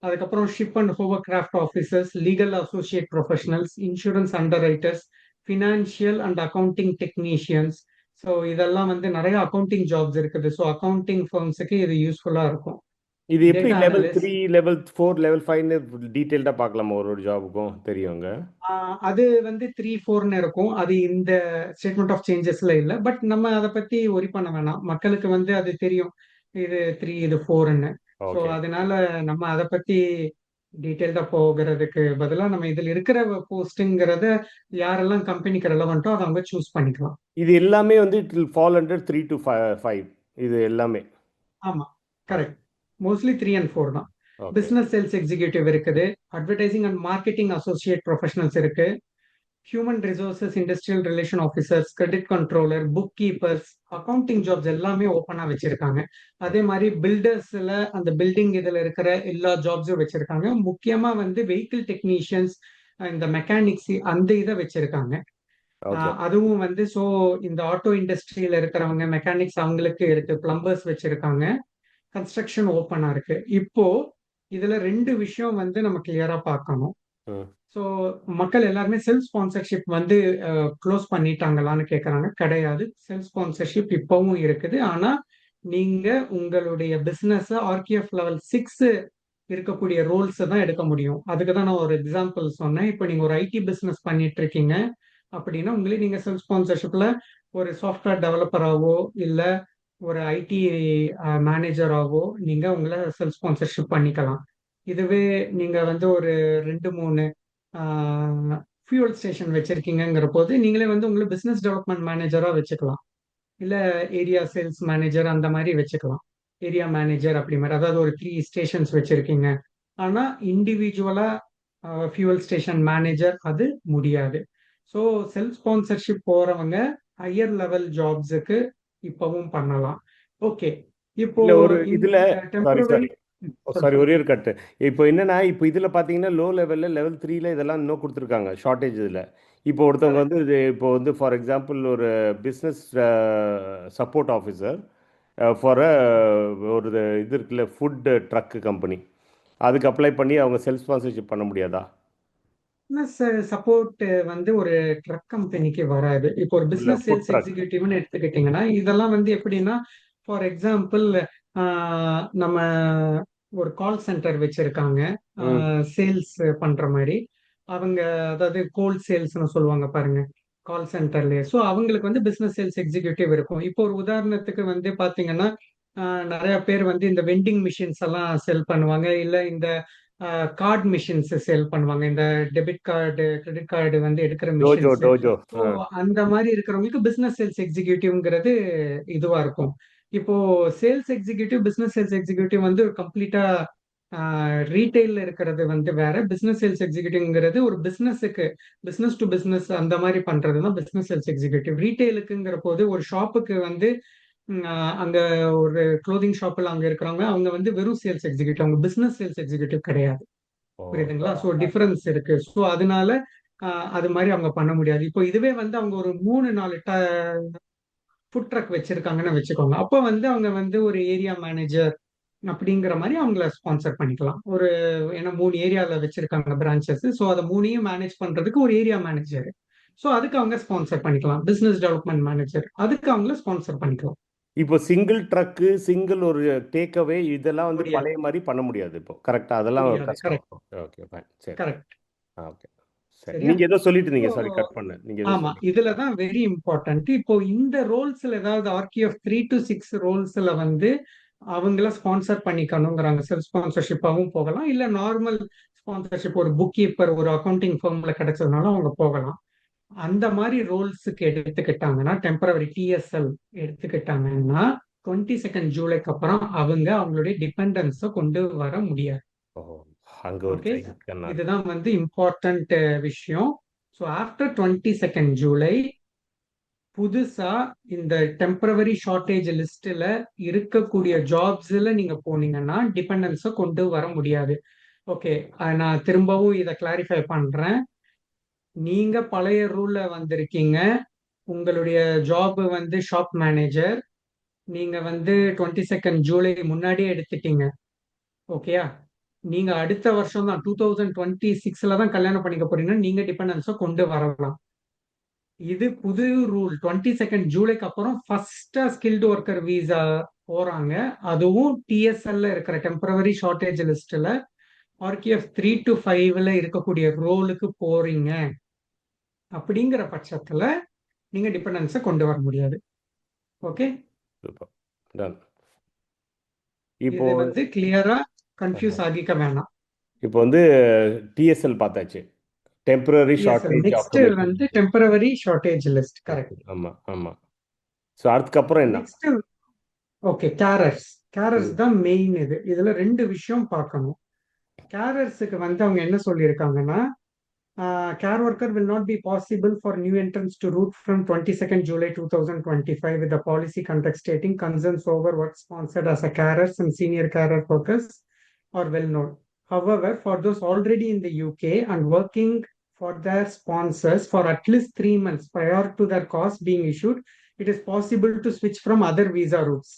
Speaker 2: அதுக்கப்புறம் ship and hovercraft officers, legal associate professionals, insurance underwriters, financial and accounting technicians. So இதெல்லாம் வந்து நிறைய அக்கௌண்டிங் ஜாப்ஸ் இருக்குது. ஸோ அக்கௌண்டிங் ஃபர்ம்ஸுக்கு இது யூஸ்ஃபுல்லா இருக்கும்.
Speaker 1: இது எப்படி லெவல் 3, லெவல் 4, லெவல் 5ன்னு டீடைல்டா பார்க்கலாமா ஒரு ஜாபுக்கும்? தெரியுங்க.
Speaker 2: அது வந்து 3, 4ன்னு இருக்கும். அது இந்த ஸ்டேட்மெண்ட் ஆஃப் சேஞ்சஸ்ல இல்ல. பட் நம்ம அதை பத்தி ஒரி பண்ண வேணாம். மக்களுக்கு வந்து அது தெரியும், இது 3 இது 4ன்னு. ஸோ அதனால நம்ம அதை பத்தி டீடைல்டா போகிறதுக்கு பதிலா நம்ம இதுல இருக்கிற போஸ்ட்ங்கிறத யாரெல்லாம் கம்பெனிக்கு ரெலவெண்டோ அதை அவங்க சூஸ் பண்ணிக்கலாம்.
Speaker 1: இது எல்லாமே வந்து it will fall under 3 to 5. இது எல்லாமே.
Speaker 2: ஆமா, கரெக்ட். மோஸ்ட்லி 3 and 4 தான். பிசினஸ் சேல்ஸ் எக்ஸிகியூட்டிவ் இருக்குது, advertising and marketing associate professionals இருக்கு, human resources industrial relation officers, credit controller, bookkeepers, accounting jobs எல்லாமே ஓப்பனா வச்சிருக்காங்க. அதே மாதிரி பில்டர்ஸ்ல அந்த பில்டிங் இதுல இருக்கிற எல்லா ஜாப்ஸும் வச்சிருக்காங்க. முக்கியமா வந்து வெஹிக்கிள் டெக்னீஷியன்ஸ், இந்த மெக்கானிக்ஸ் அந்த இதை வச்சிருக்காங்க. அதுவும் வந்து ஸோ இந்த ஆட்டோ இண்டஸ்ட்ரியில இருக்கிறவங்க மெக்கானிக்ஸ் அவங்களுக்கு இருக்கு, பிளம்பர்ஸ் வச்சிருக்காங்க, கன்ஸ்ட்ரக்ஷன் ஓப்பனா இருக்கு. இப்போ இதுல 2 விஷயம் வந்து நம்ம கிளியரா பார்க்கணும். ஸோ மக்கள் எல்லாருமே செல்ஃப் ஸ்பான்சர்ஷிப் வந்து க்ளோஸ் பண்ணிட்டாங்களான்னு கேட்கறாங்க. கிடையாது, செல்ஃப் ஸ்பான்சர்ஷிப் இப்பவும் இருக்குது. ஆனா நீங்க உங்களுடைய பிசினஸ் RQF லெவல் 6 இருக்கக்கூடிய ரோல்ஸை தான் எடுக்க முடியும். அதுக்கு தான் நான் ஒரு எக்ஸாம்பிள் சொன்னேன். இப்போ நீங்க ஒரு ஐடி பிசினஸ் பண்ணிட்டு இருக்கீங்க அப்படின்னா உங்களே நீங்க செல்ஃப் ஸ்பான்சர்ஷிப்ல ஒரு சாஃப்ட்வேர் டெவலப்பராகவோ இல்ல ஒரு ஐடி மேனேஜராகவோ நீங்க உங்களை செல்ஃப் ஸ்பான்சர்ஷிப் பண்ணிக்கலாம். இதுவே நீங்க வந்து ஒரு 2 3 ஃபியூல் ஸ்டேஷன் வச்சிருக்கீங்கிற போது நீங்களே வந்து உங்களை பிசினஸ் டெவலப்மெண்ட் மேனேஜரா வச்சுக்கலாம். இல்ல ஏரியா சேல்ஸ் மேனேஜர் அந்த மாதிரி வச்சுக்கலாம். ஏரியா மேனேஜர் அப்படி மாதிரி, அதாவது ஒரு 3 ஸ்டேஷன்ஸ் வச்சிருக்கீங்க. ஆனா இண்டிவிஜுவலா ஃபியூவல் ஸ்டேஷன் மேனேஜர் அது முடியாது. ஸோ செல்ஃப் ஸ்பான்சர்ஷிப் போறவங்க ஹையர் லெவல் ஜாப்ஸுக்கு இப்பவும் பண்ணலாம். ஓகே. இப்போ
Speaker 1: இல்ல ஒரு இதுல
Speaker 2: இந்த
Speaker 1: சாரி
Speaker 2: டெம்பரவரி
Speaker 1: சாரி சாரி ஒரே ஒரு கட்டு. இப்போ என்னன்னா இப்போ இதில் பார்த்தீங்கன்னா லோ லெவலில் லெவல் 3ல இதெல்லாம் இன்னும் கொடுத்துருக்காங்க ஷார்ட்டேஜ் இதில். இப்போ ஒருத்தவங்க வந்து இது இப்போ வந்து ஃபார் எக்ஸாம்பிள் ஒரு பிஸ்னஸ் சப்போர்ட் ஆஃபீஸர் ஃபார் ஒரு இது இருக்குல்ல ஃபுட் ட்ரக்கு கம்பெனி, அதுக்கு அப்ளை பண்ணி அவங்க செல்ஃப் ஸ்பான்சர்ஷிப் பண்ண முடியாதா?
Speaker 2: சப்போர்ட் வந்து ஒரு ட்ரக் கம்பெனிக்கு வராது. இப்போ ஒரு
Speaker 1: இல்லை
Speaker 2: பிசினஸ்
Speaker 1: ஃபுட்
Speaker 2: சேல்ஸ்
Speaker 1: ட்ரக்.
Speaker 2: எக்ஸிகியூட்டிவ்னு எடுத்துக்கிட்டீங்கன்னா இதெல்லாம் வந்து எப்படின்னா, ஃபார் எக்ஸாம்பிள் நம்ம ஒரு கால் சென்டர் வச்சிருக்காங்க
Speaker 1: ம்.
Speaker 2: சேல்ஸ் பண்ற மாதிரி. அவங்க அதாவது கோல்ட் சேல்ஸ்னு சொல்லுவாங்க பாருங்க, கால் சென்டர்லயே. ஸோ அவங்களுக்கு வந்து பிசினஸ் சேல்ஸ் எக்ஸிகியூட்டிவ் இருக்கும். இப்போ ஒரு உதாரணத்துக்கு வந்து பாத்தீங்கன்னா நிறைய பேர் வந்து இந்த வெண்டிங் மிஷின்ஸ் எல்லாம் செல் பண்ணுவாங்க, இல்ல இந்த கார்டு மிஷின்ஸ் சேல் பண்ணுவாங்க, இந்த டெபிட் கார்டு கிரெடிட் கார்டு வந்து எடுக்கிற
Speaker 1: டோஜோ
Speaker 2: மிஷின்ஸ்.
Speaker 1: டோஜோ.
Speaker 2: ஸோ அந்த மாதிரி இருக்கிறவங்களுக்கு பிசினஸ் சேல்ஸ் எக்ஸிகியூட்டிவ்ங்கிறது இதுவா இருக்கும். இப்போ sales executive business sales executive வந்து கம்ப்ளீட்டா ரீட்டைல்ல இருக்கிறது வந்து வேற. பிசினஸ் சேல்ஸ் எக்ஸிகியூட்டிவ்ங்கிறது ஒரு பிசினஸுக்கு பிசினஸ் டு பிசினஸ் அந்த மாதிரி பண்றது தான் பிசினஸ் சேல்ஸ் எக்ஸிகியூட்டிவ். ரீட்டைலுக்குங்கிற போது ஒரு ஷாப்புக்கு வந்து அங்க ஒரு க்ளோதிங் ஷாப்ல அங்க இருக்கிறவங்க அவங்க வந்து வெறும் சேல்ஸ் எக்ஸிகியூட்டிவ், அவங்க பிசினஸ் சேல்ஸ் எக்ஸிகியூட்டிவ் கிடையாது.
Speaker 1: ஓ.
Speaker 2: புரியுதுங்களா? ஸோ டிஃபரன்ஸ் இருக்கு. ஸோ அதனால அது மாதிரி அவங்க பண்ண முடியாது. இப்போ இதுவே வந்து அவங்க ஒரு 3 4 ஃபுட் ட்ரக் வச்சிருக்காங்கன்னு வச்சுக்கோங்க. அப்போ வந்து அவங்க வந்து ஒரு ஏரியா மேனேஜர் அப்படிங்கிற மாதிரி அவங்கள ஸ்பான்சர் பண்ணிக்கலாம். ஒரு ஏன்னா 3 ஏரியால வச்சிருக்காங்க பிரான்ச்சஸ். ஸோ அதை 3ஐயும் மேனேஜ் பண்றதுக்கு ஒரு ஏரியா மேனேஜர். ஸோ அதுக்கு அவங்க ஸ்பான்சர் பண்ணிக்கலாம். பிசினஸ் டெவலப்மெண்ட் மேனேஜர் அதுக்கு அவங்கள ஸ்பான்சர் பண்ணிக்கலாம்.
Speaker 1: இப்போ சிங்கிள் ட்ரக்கு சிங்கிள் ஒரு டேக் அவே இதெல்லாம் வந்து
Speaker 2: முடியாது,
Speaker 1: பழைய மாதிரி பண்ண முடியாது இப்போ, கரெக்டாக? அதெல்லாம்
Speaker 2: முடியாது.
Speaker 1: கஷ்டம்.
Speaker 2: கரெக்ட்,
Speaker 1: ஓகே ஓகே ஃபைன் சரி.
Speaker 2: கரெக்ட்.
Speaker 1: ஓகே சரி.
Speaker 2: சரியா?
Speaker 1: நீங்கள் ஏதோ சொல்லிட்டு
Speaker 2: So,
Speaker 1: இருந்தீங்க, சாரி கட் பண்ணேன். நீங்கள் ஏதோ
Speaker 2: ஆமா,
Speaker 1: சொல்லிட்டு.
Speaker 2: இதுலதான் வெரி இம்பார்ட்டன்ட். இப்போ இந்த ரோல்ஸ்ல ஏதாவது ஆர்கியூஎஃப் 3 to 6 ரோல்ஸ்ல வந்து அவங்கள ஸ்பான்சர் பண்ணிக்கணுங்கிறாங்க. செல்ஃப் ஸ்பான்சர்ஷிப்பாவும் போகலாம், இல்ல நார்மல் ஸ்பான்சர்ஷிப் ஒரு புக் கீப்பர் ஒரு அக்கௌண்டிங் ஃபர்ம்ல கிடைச்சதுனால அவங்க போகலாம். அந்த மாதிரி ரோல்ஸுக்கு எடுத்துக்கிட்டாங்கன்னா டெம்பரவரி டிஎஸ்எல் எடுத்துக்கிட்டாங்கன்னா 22 ஜூலைக்கு அப்புறம் அவங்க அவங்களுடைய டிபெண்டன்ஸை கொண்டு வர முடியாது.
Speaker 1: ஓ, அங்கே ஒரு
Speaker 2: ஓகே,
Speaker 1: சைன் கண்ணா.
Speaker 2: இதுதான் வந்து இம்பார்ட்டன்ட் விஷயம். ஸோ ஆஃப்டர் 22 ஜூலை புதுசா இந்த டெம்பரவரி ஷார்டேஜ் லிஸ்ட்ல இருக்கக்கூடிய ஜாப்ஸ்ல நீங்க போனீங்கன்னா டிபெண்டன்ஸை கொண்டு வர முடியாது. ஓகே, நான் திரும்பவும் இதை கிளாரிஃபை பண்றேன். நீங்க பழைய ரூல்ல வந்திருக்கீங்க. உங்களுடைய ஜாப் வந்து ஷாப் மேனேஜர். நீங்க வந்து 22 ஜூலை முன்னாடியே எடுத்துட்டீங்க. ஓகேயா? நீங்க அடுத்த வருஷம் தான் 2026ல தான் கல்யாணம் பண்ணிக்க போறீங்கன்னா நீங்க டிபெண்டன்ஸை கொண்டு வரலாம். இது புது ரூல். 22 ஜூலைக்கு அப்புறம் ஃபர்ஸ்டா ஸ்கில்டு ஒர்க்கர் விசா போறாங்க. அதுவும் டிஎஸ்எல்ல இருக்கிற டெம்பரவரி ஷார்டேஜ் லிஸ்ட்ல ஆர்கிஎஃப் 3 to 5ல இருக்கக்கூடிய ரோலுக்கு போறீங்க அப்படிங்கிற பட்சத்துல நீங்க டிபெண்டன்ஸை கொண்டு வர முடியாது. Okay,
Speaker 1: super done.
Speaker 2: இது
Speaker 1: இப்போ
Speaker 2: வந்து கிளியரா கன்ஃபியூஸ் ஆகிக்க வேணாம்.
Speaker 1: இப்போ வந்து டிஎஸ்எல் பார்த்தாச்சு, temporary
Speaker 2: DSL
Speaker 1: shortage
Speaker 2: next
Speaker 1: occupation.
Speaker 2: வந்து டெம்பரவரி ஷார்டேஜ் லிஸ்ட். கரெக்ட்.
Speaker 1: ஆமாம் ஆமாம். ஸோ அதுக்கப்புறம் என்ன?
Speaker 2: Next okay, carers. கேரர்ஸ்
Speaker 1: ம்.
Speaker 2: தான் மெயின். இதுல 2 விஷயம் பார்க்கணும். கேரர்ஸுக்கு வந்து அவங்க என்ன சொல்லியிருக்காங்கன்னா, care worker will not be possible for new entrants to route from 22nd July 2025 with the policy context stating concerns over work sponsored as a carers and senior carer workers are well known. However, for those already in the UK and working for their sponsors for at least 3 months prior to their course being issued, it is possible to switch from other visa routes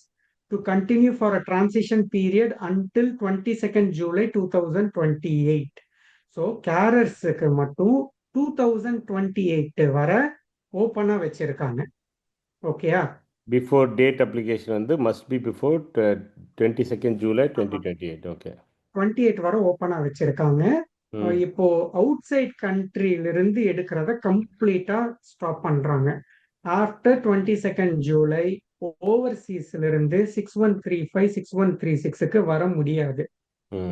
Speaker 2: to continue for a transition period until 22nd July 2028. So கேரர்ஸுக்கு மட்டும் 2028 வர ஓப்பனா வச்சிருக்காங்க. ஓகேயா?
Speaker 1: Before date application வந்து must be before 22nd July 2028. Okay.
Speaker 2: 2028 வரை ஓப்பனா வச்சிருக்காங்க. இப்போ அவுட் சைட் கண்ட்ரியிலிருந்து எடுக்கிறத கம்ப்ளீட்டா ஸ்டாப் பண்றாங்க. ஆஃப்டர் 22nd ஜூலை ஓவர்சீஸ்ல இருந்து 6135 6136க்கு வர முடியாது.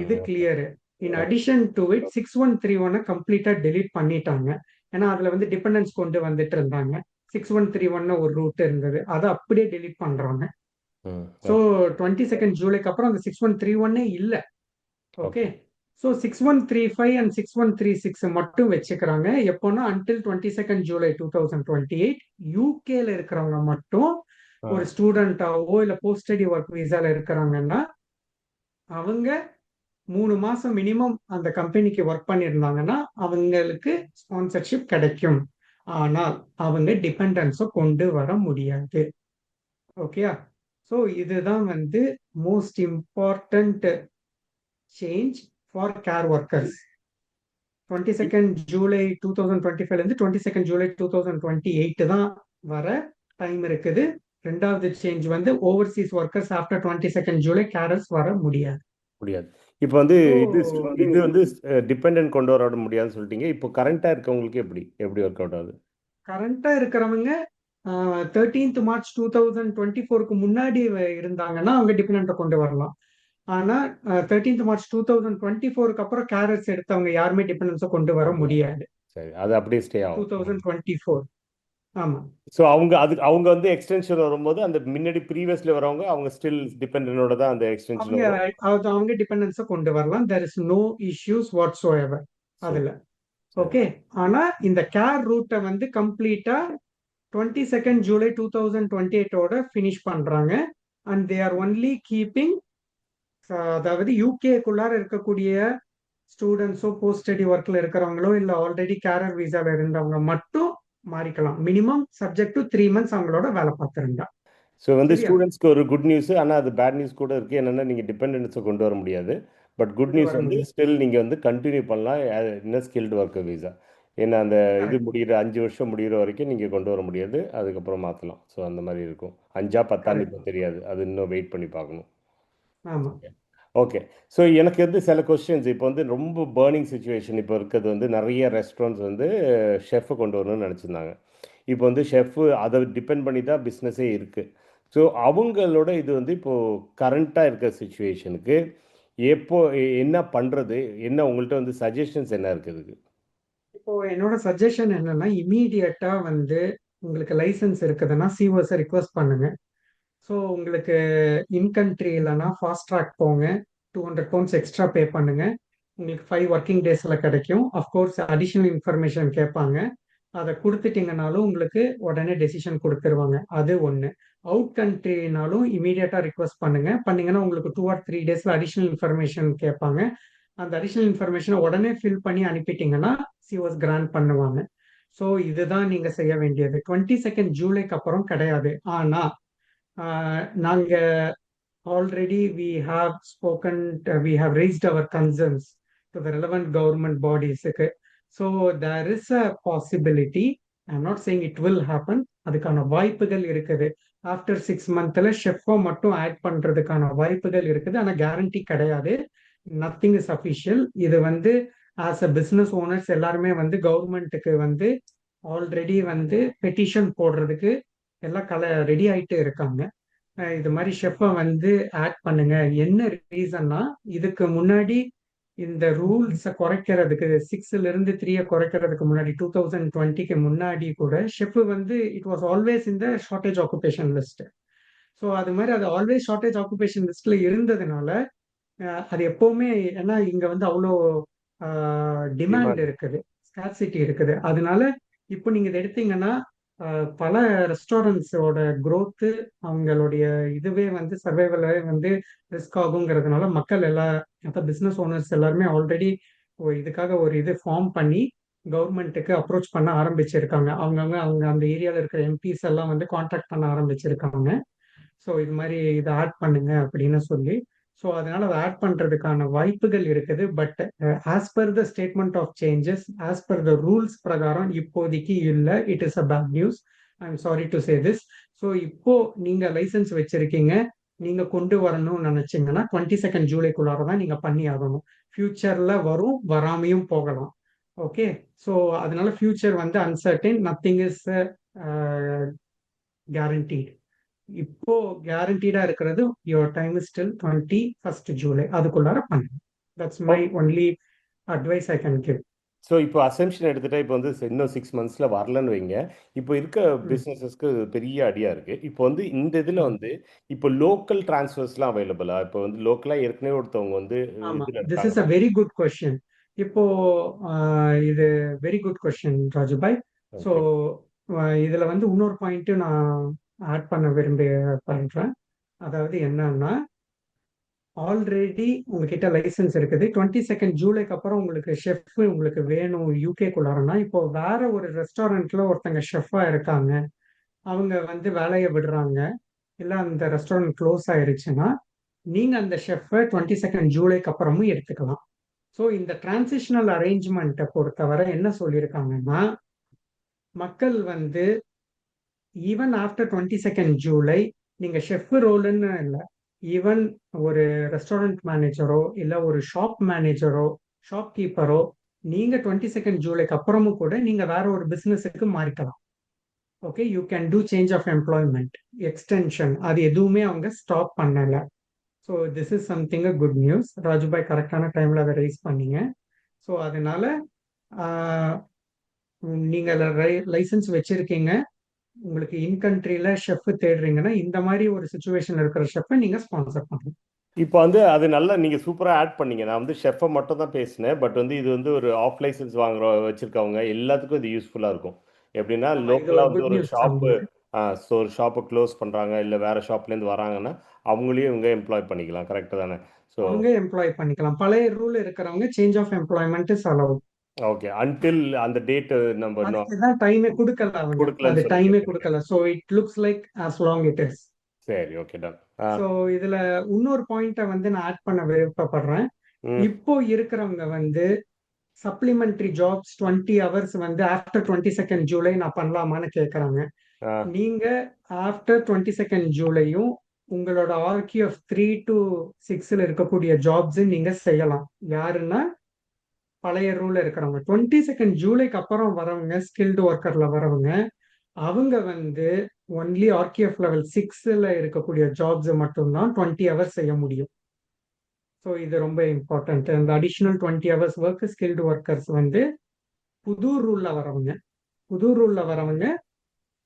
Speaker 2: இது clear. In addition to it 6131 கம்ப்ளீட்டா டெலீட் பண்ணிட்டாங்க. ஏன்னா அதுல வந்து டிபெண்டன்ஸ் கொண்டு வந்துட்டு இருந்தாங்க. 6131 ஒரு ரூட் இருந்தது, அதை அப்படியே டெலீட் பண்றாங்க. ஸோ 22nd ஜூலைக்கு அப்புறம் அந்த 6131 இல்ல. ஓகே, ஸோ 6135 அண்ட் 6136 மட்டும் வச்சுக்கிறாங்க. எப்போன்னா அன்டில் 22nd ஜூலை 2028 யூகேல இருக்கிறவங்க மட்டும் ஒரு ஸ்டூடெண்டாவோ இல்ல போஸ்ட் ஸ்டடி ஒர்க் விசால இருக்கிறாங்கன்னா அவங்க 3 மாசம் மினிமம் அந்த கம்பெனிக்கு ஒர்க் பண்ணியிருந்தாங்கன்னா அவங்களுக்கு ஸ்பான்சர்ஷிப் கிடைக்கும். ஆனால் அவங்க டிபெண்டன்ஸை கொண்டு வர முடியாது. ஓகேயா? ஸோ இதுதான் வந்து most important change for care workers. 22nd July 2025 இருந்து 22nd ஜூலை 2028 தான் வர டைம் இருக்குது. ரெண்டாவது சேஞ்ச் வந்து Overseas workers after 22nd July carers வர முடியாது.
Speaker 1: இப்போ வந்து இது வந்து டிபெண்டன்ட் கொண்டு வர முடியாதுன்னு சொல்லிட்டீங்க. இப்போ கரண்டா இருக்கவங்களுக்கு எப்படி ஒர்க் அவுட் ஆகுது?
Speaker 2: கரண்டா இருக்கிறவங்க 13th மார்ச் 2024க்கு முன்னாடி இருந்தாங்கன்னா அவங்க டிபெண்டன்ட்டை கொண்டு வரலாம். ஆனா 13th மார்ச் 2024க்கு அப்புறம் கேரர்ஸ் எடுத்தவங்க யாருமே டிபெண்டன்ஸை கொண்டு வர முடியாது.
Speaker 1: சரி, அது அப்படியே ஸ்டே ஆகும்
Speaker 2: 2024. ஆமா.
Speaker 1: ஸோ அவங்க வந்து எக்ஸ்டென்ஷன் வரும்போது அந்த முன்னாடி ப்ரீவியஸ்ல வரவங்க அவங்க ஸ்டில் டிபெண்டனோட தான் அந்த எக்ஸ்டென்ஷன்
Speaker 2: அவங்க டிபெண்டன்ஸை கொண்டு வரலாம். தேர் இஸ் நோ இஷ்யூஸ் வாட்ஸ்ஓஎவர் அதுல. ஓகே, ஆனா இந்த கேர் ரூட்டை வந்து கம்ப்ளீட்டா 22nd ஜூலை 2028ஓட ஃபினிஷ் பண்றாங்க. And they are only keeping, அதாவது யூகேக்குள்ளார இருக்கக்கூடிய ஸ்டூடெண்ட்ஸோ போஸ்ட் ஸ்டடி ஒர்க்ல இருக்கிறவங்களோ இல்ல ஆல்ரெடி கேரர் விசால இருந்தவங்க மட்டும் மாறிக்கலாம். மினிமம் சப்ஜெக்ட் டு 3 months அவங்களோட வேலை பார்த்துருந்தா.
Speaker 1: ஸோ வந்து ஸ்டூடெண்ட்ஸ்க்கு ஒரு குட் நியூஸ், ஆனால் அது பேட் நியூஸ் கூட இருக்கு. என்னன்னா நீங்கள் டிபெண்டன்ஸை கொண்டு வர முடியாது. பட் குட் நியூஸ் வந்து ஸ்டில் நீங்கள் வந்து கண்டினியூ பண்ணலாம் என்ன ஸ்கில்டு ஒர்க்கர் விசா. ஏன்னா அந்த இது முடிகிற 5 வருஷம் முடிகிற வரைக்கும் நீங்கள் கொண்டு வர முடியாது, அதுக்கப்புறம் மாற்றலாம். ஸோ அந்த மாதிரி இருக்கும். 5ஆ 10ஆன்னு இப்போ தெரியாது, அது இன்னும் வெயிட் பண்ணி பார்க்கணும். ஓகே, ஸோ எனக்கு வந்து சில கொஸ்டின்ஸ் இப்போ வந்து ரொம்ப பேர்னிங் சுச்சுவேஷன் இப்போ இருக்கிறது வந்து நிறைய ரெஸ்டாரண்ட்ஸ் வந்து ஷெஃப்பை கொண்டு வரணும்னு நினச்சிருந்தாங்க. இப்போ வந்து ஷெஃப்பு அதை டிபெண்ட் பண்ணி தான் பிஸ்னஸே இருக்குது. ஸோ அவங்களோட இது வந்து இப்போது கரண்ட்டாக இருக்கிற சுச்சுவேஷனுக்கு எப்போ என்ன பண்ணுறது, என்ன உங்கள்கிட்ட வந்து சஜஷன்ஸ் என்ன இருக்குது?
Speaker 2: இப்போ என்னோட சஜஷன் என்னன்னா, இமீடியட்டா வந்து உங்களுக்கு லைசன்ஸ் இருக்குதுன்னா சிஓஎஸ் ரிக்வெஸ்ட் பண்ணுங்க. ஸோ உங்களுக்கு இன்கண்ட்ரி இல்லைன்னா ஃபாஸ்ட் ட்ராக் போங்க, 200 pounds எக்ஸ்ட்ரா பே பண்ணுங்க. உங்களுக்கு 5 working daysல கிடைக்கும். அஃப்கோர்ஸ் அடிஷ்னல் இன்ஃபர்மேஷன் கேட்பாங்க, அதை கொடுத்துட்டீங்கனாலும் உங்களுக்கு உடனே டெசிஷன் கொடுத்துருவாங்க. அது ஒன்று. அவுட் கண்ட்ரினாலும் இமீடியட்டா ரிக்வெஸ்ட் பண்ணுங்க. பண்ணீங்கன்னா உங்களுக்கு 2 or 3 daysல அடிஷ்னல் இன்ஃபர்மேஷன் கேட்பாங்க. அந்த அடிஷ்னல் இன்ஃபர்மேஷனை உடனே ஃபில் பண்ணி அனுப்பிட்டீங்கன்னா சிஓஎஸ் கிராண்ட் பண்ணுவாங்க. ஸோ இதுதான் நீங்க செய்ய வேண்டியது. 22nd ஜூலைக்கு அப்புறம் கிடையாது. ஆனா நாங்க already we have raised our concerns to the relevant government bodies. So there is a possibility, I'm not saying it will happen, அதுக்கான வாய்ப்புகள் இருக்குது. ஆஃப்டர் 6 monthsல ஷெஃப்பை மட்டும் ஆட் பண்றதுக்கான வாய்ப்புகள் இருக்குது. ஆனா கேரண்டி கிடையாது. Nothing is official. இது வந்து ஆஸ் அ பிஸ்னஸ் ஓனர்ஸ் எல்லாருமே வந்து கவர்மெண்ட்டுக்கு வந்து ஆல்ரெடி வந்து பெட்டிஷன் போடுறதுக்கு எல்லாம் ரெடி ஆயிட்டு இருக்காங்க. இது மாதிரி ஷெஃப்பை வந்து ஆட் பண்ணுங்க. என்ன ரீசன்னா, இதுக்கு முன்னாடி இந்த ரூல்ஸை குறைக்கிறதுக்கு 6ல இருந்து 3 குறைக்கிறதுக்கு முன்னாடி 2020க்கு முன்னாடி கூட ஷெஃப் வந்து இட் வாஸ் ஆல்வேஸ் இந்த ஷார்டேஜ் ஆக்குபேஷன் லிஸ்ட். ஸோ அது மாதிரி அது ஆல்வேஸ் ஷார்டேஜ் ஆக்குபேஷன் லிஸ்ட்ல இருந்ததுனால அது எப்பவுமே, ஏன்னா இங்க வந்து அவ்வளோ டிமாண்ட் இருக்குது, ஸ்கார்சிட்டி இருக்குது. அதனால இப்போ நீங்க இதை எடுத்தீங்கன்னா பல ரெஸ்டாரண்ட்ஸோட growth, அவங்களுடைய இதுவே வந்து சர்வைவலே வந்து ரிஸ்க் ஆகுங்கிறதுனால மக்கள் பிஸ்னஸ் ஓனர்ஸ் எல்லாருமே ஆல்ரெடி இதுக்காக ஒரு இது ஃபார்ம் பண்ணி கவர்மெண்ட்டுக்கு அப்ரோச் பண்ண ஆரம்பிச்சிருக்காங்க. அவங்க அந்த ஏரியாவில் இருக்கிற எம்பிஸ் எல்லாம் வந்து கான்டாக்ட் பண்ண ஆரம்பிச்சிருக்காங்க. ஸோ இது மாதிரி இதை ஆட் பண்ணுங்க அப்படின்னு சொல்லி. ஸோ அதனால அதை ஆட் பண்றதுக்கான வாய்ப்புகள் இருக்குது. But as per the statement of changes, as per the rules பிரகாரம் இப்போதைக்கு இல்லை. It is a bad news. I am sorry to say this. So இப்போ நீங்க லைசன்ஸ் வச்சிருக்கீங்க, நீங்க கொண்டு வரணும்னு நினைச்சீங்கன்னா 22nd ஜூலைக்குள்ளார தான் நீங்க பண்ணி ஆகணும். ஃபியூச்சர்ல வரும், வராமையும் போகலாம். ஓகே. ஸோ அதனால ஃபியூச்சர் வந்து அன்சர்டைன், நத்திங் இஸ் கேரண்டீட். இப்போ கேரண்டீடா இருக்கிறது your time is still 21st July, அதுக்குள்ளார பண்ணுங்க. That's my only advice I can give.
Speaker 1: So இப்போ அசம்ஷன் எடுத்துட்டா இப்போ வந்து இன்னும் 6 மந்த்ஸில் வரலன்னு வைங்க. இப்போ இருக்க பிஸ்னஸஸ்க்கு பெரிய அடியாக இருக்குது. இப்போ வந்து இந்த இதில் வந்து இப்போ லோக்கல் ட்ரான்ஸ்ஃபர்ஸ்லாம் அவைலபிளா? இப்போ வந்து லோக்கலாக ஏற்கனவே ஒருத்தவங்க வந்து
Speaker 2: ஆமா,
Speaker 1: இதில்
Speaker 2: திஸ் இஸ் அ
Speaker 1: இருக்காங்கன்னா.
Speaker 2: Very good question. இப்போ இது very good question Rajubhai. So
Speaker 1: okay.
Speaker 2: இதுல வந்து இன்னொரு பாயிண்ட் நான் ஆட் பண்ண பண்றேன். அதாவது என்னன்னா, ஆல்ரெடி உங்ககிட்ட லைசன்ஸ் இருக்குது. 22nd ஜூலைக்கு அப்புறம் உங்களுக்கு ஷெஃப் உங்களுக்கு வேணும் யூகேக்குள்ளாரனா, இப்போ வேற ஒரு ரெஸ்டாரண்ட்ல ஒருத்தங்க ஷெஃபா இருக்காங்க, அவங்க வந்து வேலையை விடுறாங்க, இல்ல அந்த ரெஸ்டாரண்ட் க்ளோஸ் ஆயிருச்சுன்னா, நீங்க அந்த ஷெஃப்பை 22nd ஜூலைக்கு அப்புறமும் எடுத்துக்கலாம். ஸோ இந்த டிரான்சிஷனல் அரேஞ்ச்மெண்ட்டை பொறுத்தவரை என்ன சொல்லியிருக்காங்கன்னா, மக்கள் வந்து ஈவன் ஆஃப்டர் 22nd ஜூலை நீங்க ஷெஃப் ரோல்னு இல்லை, ஈவன் ஒரு ரெஸ்டாரண்ட் மேனேஜரோ இல்ல ஒரு ஷாப் மேனேஜரோ ஷாப் கீப்பரோ நீங்க 22nd ஜூலைக்கு அப்புறமும் கூட நீங்க வேற ஒரு பிசினஸுக்கு மாறிக்கலாம். Okay, you can do change of employment, extension, அது எதுவுமே அவங்க ஸ்டாப் பண்ணல. So this is something a good news. Rajubhai கரெக்டான டைம்ல அதை ரைஸ் பண்ணீங்க. ஸோ அதனால நீங்க லைசன்ஸ் வச்சிருக்கீங்க, உங்களுக்கு இன் கண்ட்ரில ஷெஃப் தேடுறீங்கன்னா இந்த மாதிரி ஒரு சுச்சுவேஷன் இருக்கிற ஷெஃப்பை நீங்க ஸ்பான்சர் பண்ணணும்.
Speaker 1: இப்போ வந்து அது நல்லா நீங்கள் சூப்பராக ஆட் பண்ணீங்க. நான் வந்து ஷெஃப்பை மட்டும் தான் பேசினேன். பட் வந்து இது வந்து ஒரு ஆஃப் லைசன்ஸ் வாங்குற வச்சிருக்கவங்க எல்லாத்துக்கும் இது யூஸ்ஃபுல்லாக இருக்கும். எப்படின்னா
Speaker 2: ஆமா, இது ஒரு
Speaker 1: லோக்கலாக வந்து
Speaker 2: குட்
Speaker 1: ஒரு
Speaker 2: நியூஸ்
Speaker 1: ஷாப்பு
Speaker 2: அவங்களுக்கு.
Speaker 1: ஸோ ஒரு ஷாப்பை க்ளோஸ் பண்ணுறாங்க இல்லை வேறு ஷாப்லேருந்து வராங்கன்னா அவங்களையும் இவங்க எம்ப்ளாய் பண்ணிக்கலாம். கரெக்டு தானே? ஸோ
Speaker 2: அவங்க எம்ப்ளாய் பண்ணிக்கலாம். பழைய ரூல் இருக்கிறவங்க change of employment is allowed.
Speaker 1: Okay. Until அந்த டேட் நம்ம இன்னும்
Speaker 2: அதுக்கு தான் டைமே கொடுக்கல அவங்க, அது
Speaker 1: கொடுக்கலன்னு சொன்னீங்க.
Speaker 2: டைமே
Speaker 1: சரிங்க.
Speaker 2: கொடுக்கல. So it looks like as long it is.
Speaker 1: சரி, ஓகே, டன்.
Speaker 2: ஸோ இதுல இன்னொரு பாயிண்ட்டை வந்து நான் ஆட் பண்ண விருப்பப்படுறேன்.
Speaker 1: ம்.
Speaker 2: இப்போ இருக்கிறவங்க வந்து சப்ளிமெண்டரி ஜாப்ஸ் 20 ஹவர்ஸ் வந்து ஆஃப்டர் 22nd ஜூலை நான் பண்ணலாமான்னு கேட்குறாங்க.
Speaker 1: ஆ
Speaker 2: நீங்க ஆஃப்டர் 22nd ஜூலையும் உங்களோட ஆர்கியூஎஃப் 3 to 6ல இருக்கக்கூடிய ஜாப்ஸ் நீங்க செய்யலாம். யாருன்னா பழைய ரூல்ல இருக்கிறவங்க. 22nd ஜூலைக்கு அப்புறம் வரவங்க, ஸ்கில்டு ஒர்க்கர்ல வரவங்க, அவங்க வந்து ஒன்லி ஆர்கியூஎஃப் லெவல் 6ல இருக்கக்கூடிய ஜாப்ஸ் மட்டும்தான் 20 ஹவர்ஸ் செய்ய முடியும். ஸோ இது ரொம்ப இம்பார்ட்டன்ட். இந்த additional 20 hours work skilled workers வந்து புது ரூல்ல வரவங்க, புது ரூல்ல வரவங்க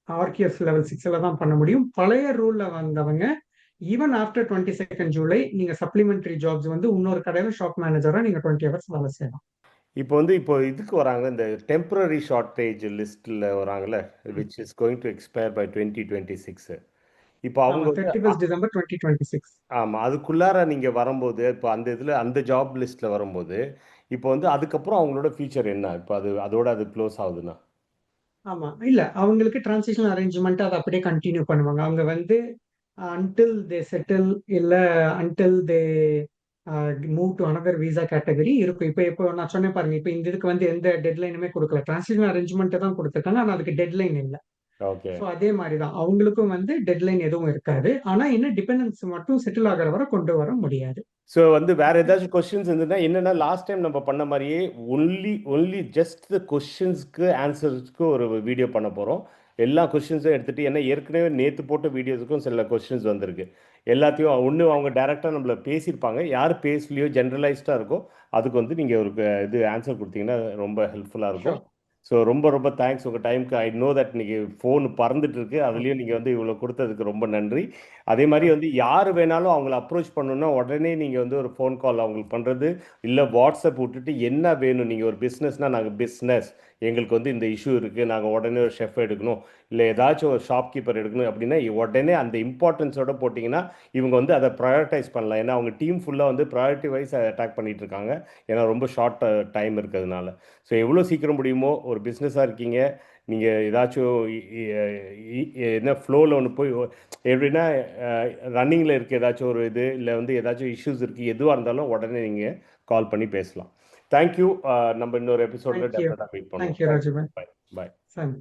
Speaker 2: ஆர்கிஎஃப் லெவல் 6ல தான் பண்ண முடியும். பழைய ரூல்ல வந்தவங்க ஈவன் ஆஃப்டர் 22nd ஜூலை நீங்க சப்ளிமெண்டரி ஜாப்ஸ் வந்து இன்னொரு கடையில ஷாப் மேனேஜரா நீங்க 20 ஹவர்ஸ் வேலை செய்யலாம்.
Speaker 1: இப்போ வந்து இப்போ இதுக்கு வராங்க இந்த டெம்பரரி ஷார்ட்டேஜ் லிஸ்ட்டில் வராங்கல்ல, which is going to expire by 2026. இப்போ அவங்க
Speaker 2: ஆமா,
Speaker 1: வந்து
Speaker 2: 31st டிசம்பர் 2026.
Speaker 1: ஆமாம், அதுக்குள்ளார நீங்கள் வரும்போது இப்போ அந்த இதில் அந்த ஜாப் லிஸ்ட்டில் வரும்போது இப்போ வந்து அதுக்கப்புறம் அவங்களோட ஃபியூச்சர் என்ன? இப்போ அதோட அது க்ளோஸ் ஆகுதுன்னா.
Speaker 2: ஆமா, இல்ல அவங்களுக்கு டிரான்சிஷனல் அரேஞ்ச்மெண்ட் அதை அப்படியே கண்டினியூ பண்ணுவாங்க. அவங்க வந்து அன்டில் தே செட்டில் இல்ல until they move to another visa category இருக்கும். இப்போ நான் சொன்னேன் பாருங்க, இப்போ இந்த இதுக்கு வந்து எந்த டெட்லைனுமே கொடுக்கல. டிரான்சிஷனல் அரேஞ்ச்மெண்ட் தான் கொடுத்துருக்காங்க, ஆனா அதுக்கு டெட்லைன் இல்லை.
Speaker 1: ஓகே.
Speaker 2: ஸோ அதே மாதிரி தான் அவங்களுக்கும் வந்து டெட்லைன் எதுவும் இருக்காது. ஆனா என்ன டிபெண்டன்ஸ் மட்டும் செட்டில் ஆகிற வரை கொண்டு வர முடியாது.
Speaker 1: ஸோ வந்து வேற ஏதாச்சும் கொஸ்டின்ஸ் இருந்ததுன்னா என்னன்னா லாஸ்ட் டைம் நம்ம பண்ண மாதிரியே ஒன்லி ஒன்லி ஜஸ்ட் த கொஸ்டின்ஸ்க்கு ஆன்சர்ஸ்க்கு ஒரு வீடியோ பண்ண போகிறோம். எல்லா கொஸ்டின்ஸும் எடுத்துகிட்டு, ஏன்னா ஏற்கனவே நேற்று போட்ட வீடியோஸுக்கும் சில கொஸ்டின்ஸ் வந்திருக்கு. எல்லாத்தையும் ஒன்று அவங்க டேரெக்டாக நம்மள பேசியிருப்பாங்க, யார் பேசலையோ ஜென்ரலைஸ்டாக இருக்கோ அதுக்கு வந்து நீங்கள் ஒரு இது ஆன்சர் கொடுத்தீங்கன்னா ரொம்ப ஹெல்ப்ஃபுல்லாக இருக்கும்.
Speaker 2: ஷோர்.
Speaker 1: ஸோ ரொம்ப ரொம்ப தேங்க்ஸ் உங்கள் டைமுக்கு. ஐ நோ தட் இன்னைக்கு ஃபோன் பறந்துட்டு இருக்கு, அதுலேயும் நீங்கள் வந்து இவ்வளோ கொடுத்ததுக்கு ரொம்ப நன்றி. அதே மாதிரி வந்து யார் வேணாலும் அவங்கள அப்ரோச் பண்ணணுன்னா உடனே நீங்கள் வந்து ஒரு ஃபோன் கால் அவங்களுக்கு பண்ணுறது, இல்லை வாட்ஸ்அப் விட்டுட்டு என்ன வேணும், நீங்கள் ஒரு பிஸ்னஸ்னால் நாங்கள் பிஸ்னஸ், எங்களுக்கு வந்து இந்த இஷ்யூ இருக்குது, நாங்கள் உடனே ஒரு ஷெஃப் எடுக்கணும், இல்லை ஏதாச்சும் ஒரு ஷாப் கீப்பர் எடுக்கணும் அப்படின்னா உடனே அந்த இம்பார்ட்டன்ஸோட போட்டிங்கன்னா இவங்க வந்து அதை ப்ரையாரிட்டைஸ் பண்ணலாம். ஏன்னா அவங்க டீம் ஃபுல்லாக வந்து ப்ரையாரிட்டி வைஸ் அட்டாக் பண்ணிகிட்டு இருக்காங்க, ஏன்னா ரொம்ப ஷார்ட் டைம் இருக்கிறதுனால. ஸோ எவ்வளோ சீக்கிரம் முடியுமோ, ஒரு பிஸ்னஸாக இருக்கீங்க, நீங்கள் ஏதாச்சும் என்ன ஃப்ளோவில் ஒன்று போய் எப்படின்னா ரன்னிங்கில் இருக்க ஏதாச்சும் ஒரு இது இல்லை வந்து ஏதாச்சும் இஷ்யூஸ் இருக்குது, எதுவாக இருந்தாலும் உடனே நீங்கள் கால் பண்ணி பேசலாம். தேங்க்யூ. நம்ம இன்னொரு எபிசோடில்
Speaker 2: தேங்க்யூ.
Speaker 1: டெஃபினட்டாக மீட் பண்ணுவோம்.
Speaker 2: தேங்க்யூ ராஜுபாய்.
Speaker 1: பாய் பாய்.
Speaker 2: சரி.